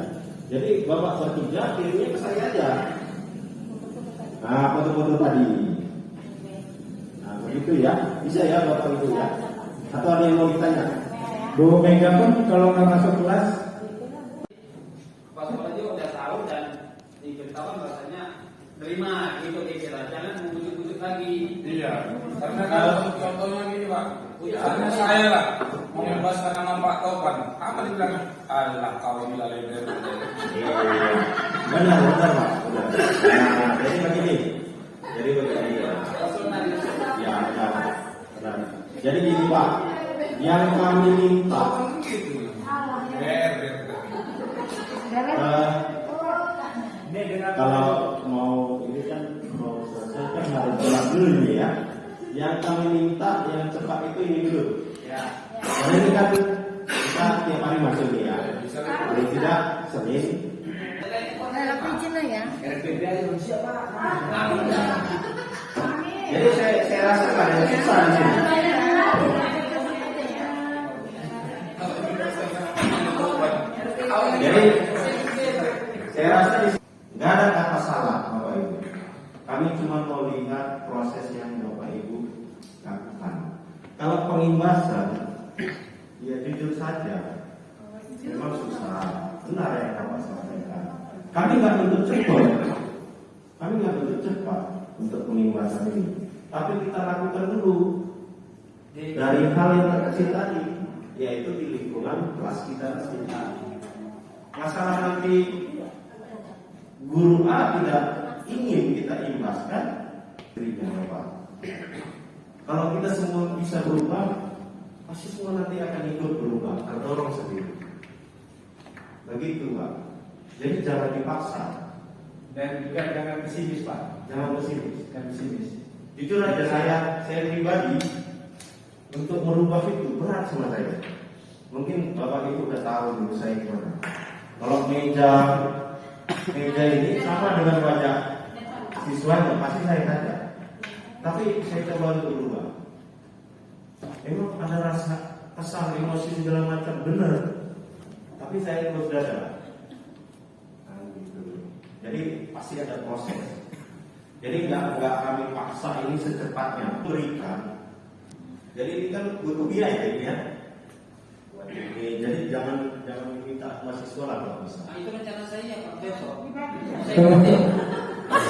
Jadi bapak bertiga kirimnya ke saya aja. Nah foto-foto tadi. Nah begitu ya, bisa ya bapak ibu ya. Atau ada yang mau ditanya? Bu Mega pun kalau nggak masuk kelas, Pak sekolah juga udah tahu dan diberitahukan bahasanya terima gitu kira, jangan membujuk-bujuk lagi. Iya, karena kalau contohnya gini Pak, hanya saya lah membebaskan nama Pak Topan, apa dibilang? Allah kau ini lalai bener. Benar Pak. Nah, jadi begini. Ya. Jadi gini Pak, yang kami minta kalau mau ini kan mau selesai kan harus pulang dulu ini ya. Yang kami minta yang cepat itu ini dulu. Ya. Karena ini kan kita tiap hari masuk nih ya. Paling tidak Senin. Jadi saya rasa nggak ada yang susah di sini. Jadi saya rasa nggak ada kata salah Bapak Ibu. Kami cuma mau lihat proses yang Bapak Ibu lakukan. Kalau pengimbasan, ya jujur saja, memang susah. Benar yang Bapak sampaikan. Kami nggak untuk cepat untuk pengimbasan ini. Tapi kita lakukan dulu dari hal yang terkecil tadi, yaitu di lingkungan kelas kita sendiri. Masalah nanti guru A tidak ingin kita imbaskan, dirinya Bapak. Kalau kita semua bisa berubah, pasti semua nanti akan ikut berubah, terdorong sendiri. Begitu Pak. Jadi jangan dipaksa. dan juga jangan pesimis Pak. Jangan pesimis. Jangan pesimis. Jujur aja saya pribadi untuk merubah itu berat sama saya. Mungkin Bapak Ibu udah tahu dulu saya gimana. Kalau meja ini sama dengan wajah siswanya pasti saya tanya. Tapi saya coba untuk berubah. Emang ada rasa kesal, emosi segala macam benar. Tapi saya terus dada. Nah, gitu. Jadi pasti ada proses. Jadi nggak kami paksa ini secepatnya berikan. Jadi ini kan butuh biaya ini ya. Jadi jangan minta mahasiswa lah kalau bisa. Itu rencana saya Pak besok.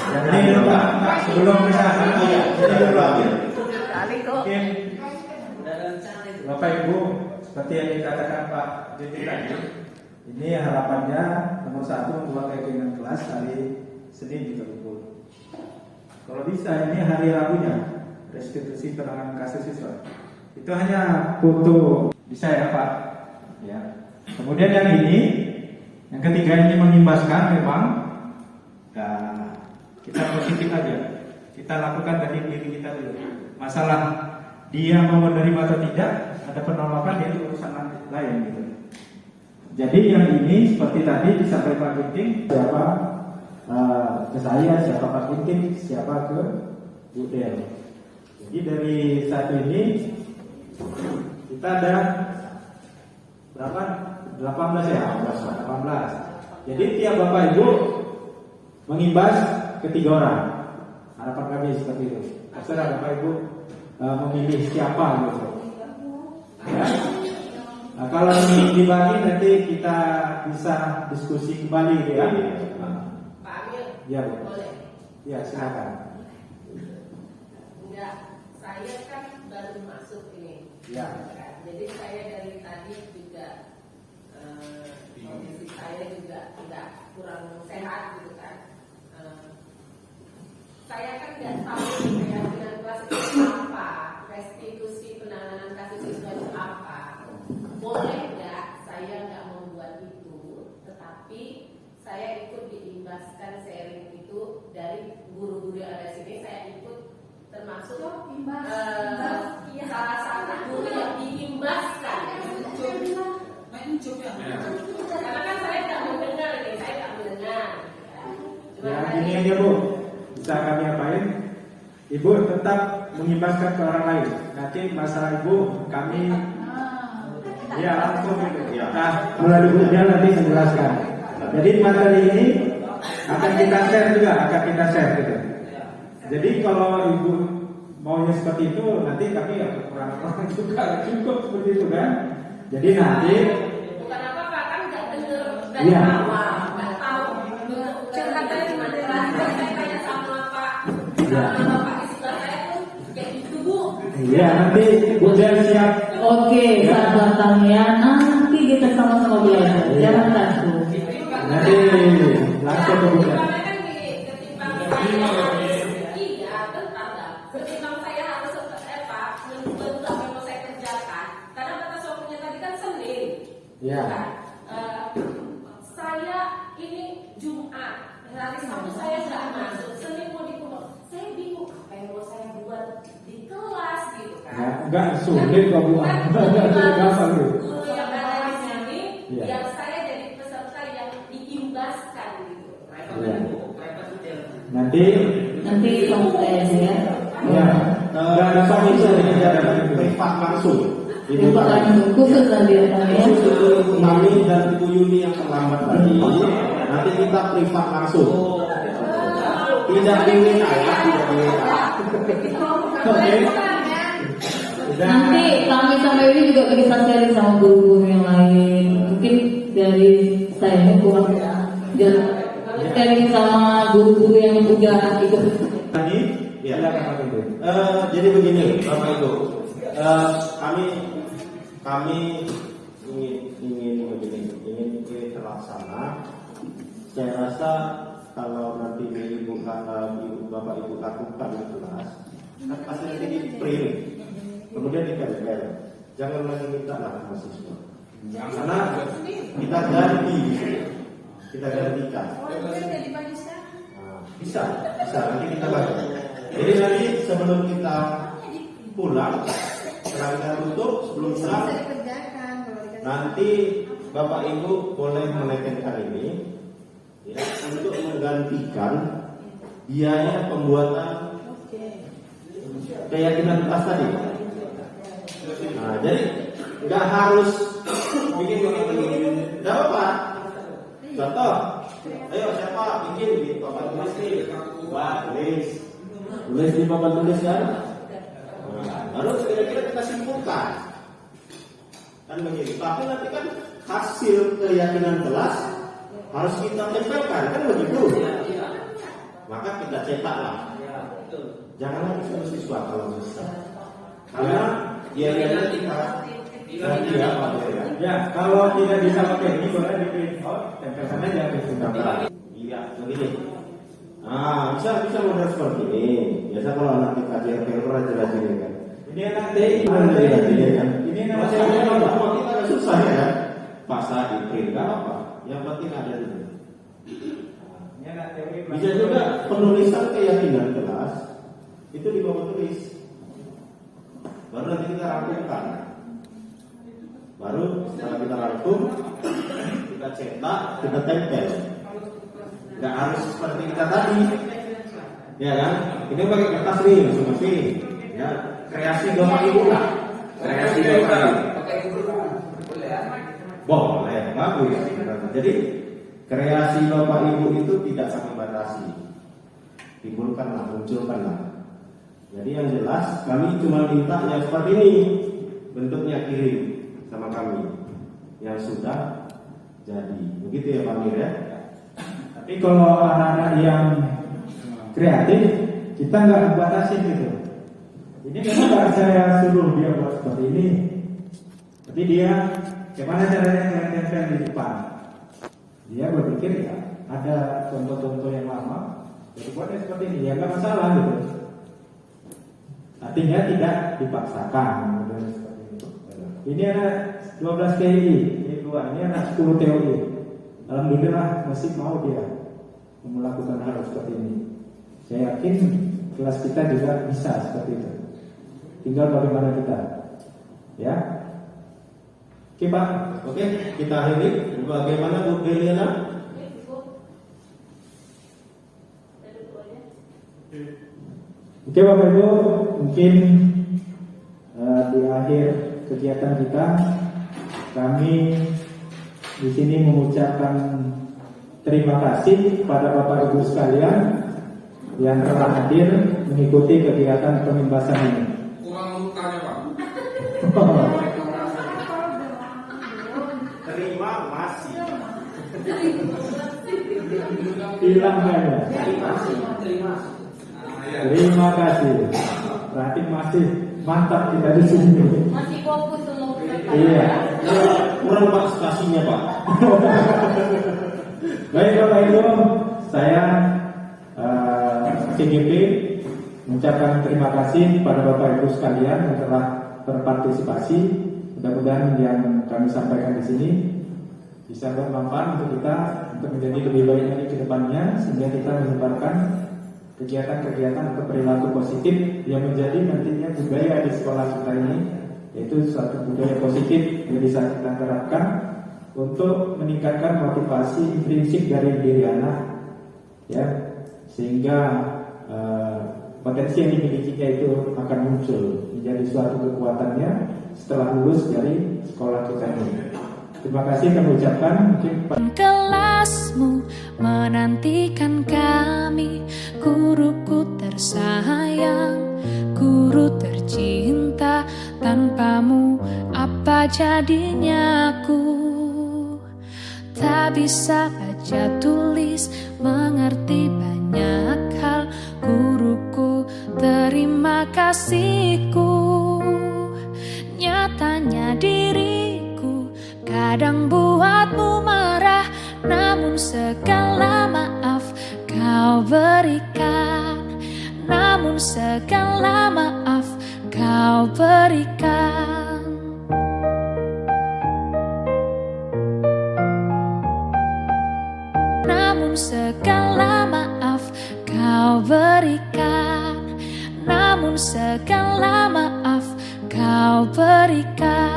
Jadi dulu Pak, sebelum kita mungkin Bapak Ibu seperti yang dikatakan Pak Diti tadi, ini harapannya nomor 1 membuat kegiatan kelas hari Senin di Telugu. Kalau bisa ini hari Rabunya restitusi penanganan kasus siswa. Itu hanya foto bisa ya Pak. Ya. Kemudian yang ketiga ini mengimbaskan memang kita positif aja. Kita lakukan dari diri kita dulu. Masalah dia mau menerima atau tidak, ada penolakan itu urusan lain gitu. Jadi yang ini seperti tadi disampaikan Pak Ginting, siapa ke saya, siapa Pak Ginting, siapa ke Bu Del. Jadi dari saat ini kita ada berapa? 18 ya? 18. Jadi tiap Bapak Ibu mengimbas ke 3 orang. Harapan kami seperti itu. Terserah Bapak Ibu memilih siapa gitu. Ya. Nah, kalau ini dibagi nanti kita bisa diskusi kembali ya. Pak Amir, Ya, Bu. boleh? Ya, silakan. Enggak, saya kan baru masuk ini. Ya. Jadi saya dari tadi juga kondisi saya juga tidak kurang sehat gitu kan. Saya kan nggak tahu keyakinan kelas itu apa, restitusi penanganan kasus siswa itu apa. Boleh nggak saya nggak membuat itu, tetapi saya ikut diimbaskan sharing itu dari guru-guru yang ada sini. Saya ikut bermaksud salah satu guru yang diimbaskan. Karena kan saya tak mendengar nih, saya tak mendengar. Ya gini aja Bu, bisa kami apain? Ibu tetap mengimbaskan ke orang lain. Nanti masalah Ibu kami ya langsung gitu. Nah, melalui Bu dia nanti menjelaskan. Jadi materi ini akan kita share juga, gitu. Jadi kalau Ibu maunya seperti itu, nanti kami ya kurang juga cukup seperti itu kan. Jadi nanti bukan apa-apa kan nggak dengar dari ya. awal, nggak tahu curhatannya di mana. Saya tanya sama Pak, Bapak di sebelah saya tuh kayak gitu Bu. Iya nanti Bu dia siap. Oke, sahabat kalian, nanti kita sama-sama belajar. Jangan takut. Nanti langsung ke Bu. Ketimbang saya harus menunggu apa yang mau saya kerjakan. Karena kata suaminya tadi kan Senin. Ya. Saya ini Jumat, hari Sabtu saya nggak masuk. Senin mau dikumur. Saya bingung apa yang mau saya buat di kelas gitu kan. Ya, enggak sulit kok Bu. Gampang Bu. Guru yang ada di sini, Ya. yang saya jadi peserta yang diimbaskan gitu. Ya. Nanti kamu saya aja ya. Ya, dan kami ada privat langsung. Privat langsung khusus nanti ya. Khusus kami dan Bu Yuni yang terlambat tadi. Nanti kita privat langsung. Tidak di WA, tidak di WA. Oke. Nanti kami sama ini juga bisa sharing sama guru-guru yang lain. Mungkin dari saya kurang sharing sama guru-guru yang udah ikut. Tadi, ya. Jadi begini, Bapak Ibu, kami ingin terlaksana. Saya rasa kalau nanti Bapak Ibu lakukan di kelas, pasti nanti di print, kemudian ditempel. Jangan lagi minta lah mahasiswa, karena kita gantikan. Bisa, nanti kita bantu. Jadi nanti sebelum kita pulang, setelah kita tutup, sebelum pulang, nanti Bapak Ibu boleh menekankan ini ya, untuk menggantikan biaya pembuatan keyakinan kelas tadi. Nah, jadi nggak harus bikin begini, nggak apa. Contoh, ayo siapa bikin di papan tulis nih, tulis di papan tulis kan. Nah, lalu kira-kira kita simpulkan, kan begitu. Tapi nanti kan hasil keyakinan kelas harus kita tempelkan, kan begitu. Maka kita cetaklah. Jangan lagi siswa kalau bisa, karena dia kita. Ya, kalau tidak bisa pakai ini boleh di print out, tempel sana jangan di print out. Iya, begini. Nah, bisa model seperti ini. Biasa kalau anak kita JRPL pernah jelasin kan. Ini nanti ini kalau kita susah ya. Paksa di print nggak apa. Yang penting ada dulu. Bisa juga penulisan keyakinan kelas itu di bawah tulis. Baru nanti kita rampungkan. Baru setelah kita rangkum, kita cetak, kita tempel. Nggak harus seperti kita tadi, ya kan? Ini pakai kertas nih, masing-masing. Ya, kreasi Bapak Ibu lah. Kreasi Bapak Ibu. Boleh, bagus. Jadi kreasi Bapak Ibu itu tidak sampai batasi. Timbulkanlah, munculkanlah. Jadi yang jelas kami cuma minta yang seperti ini, bentuknya kirim sama kami yang sudah jadi. Begitu ya Pak Mir ya. Tapi kalau anak-anak yang kreatif, kita nggak batasi gitu. Ini memang nggak saya suruh dia buat seperti ini, tapi dia gimana caranya tempel di depan. Dia berpikir ya ada contoh-contoh yang lama, jadi buatnya seperti ini ya nggak masalah gitu. Artinya tidak dipaksakan. Ini anak 12 TI, ini 2, ini anak 10 TOI. Alhamdulillah masih mau dia melakukan hal seperti ini. Saya yakin kelas kita juga bisa seperti itu. Tinggal bagaimana kita, ya. Oke Pak. Oke, kita akhiri. Bagaimana Bu Deliana? Oke Bapak Ibu, mungkin di akhir kegiatan kita, kami di sini mengucapkan terima kasih kepada Bapak Ibu sekalian yang telah hadir mengikuti kegiatan pembebasan ini. Kurang lukanya Pak. Terima kasih. Hilang banyak. Terima kasih. Berarti masih mantap kita di sini. Masih fokus semua. Iya. Kurang partisipasinya Pak. Baik Bapak Ibu, saya CGP mengucapkan terima kasih kepada Bapak Ibu sekalian yang telah berpartisipasi. Mudah-mudahan yang kami sampaikan di sini bisa bermanfaat untuk kita untuk menjadi lebih baik lagi ke depannya, sehingga kita menyebarkan kegiatan-kegiatan atau perilaku positif yang menjadi nantinya budaya di sekolah kita ini, yaitu suatu budaya positif yang bisa kita terapkan untuk meningkatkan motivasi intrinsik dari diri anak, ya, sehingga potensi yang dimilikinya itu akan muncul menjadi suatu kekuatannya setelah lulus dari sekolah kita ini. Terima kasih kami ucapkan. Kelasmu menantikan kami, guruku tersayang, guru tercinta. Tanpamu apa jadinya aku? Tak bisa baca tulis, mengerti banyak hal. Guruku, terima kasihku. Nyatanya diriku kadang buatmu marah, namun segala maaf kau berikan. Namun segala maaf kau berikan. Namun segala maaf kau berikan. Namun segala maaf kau berikan.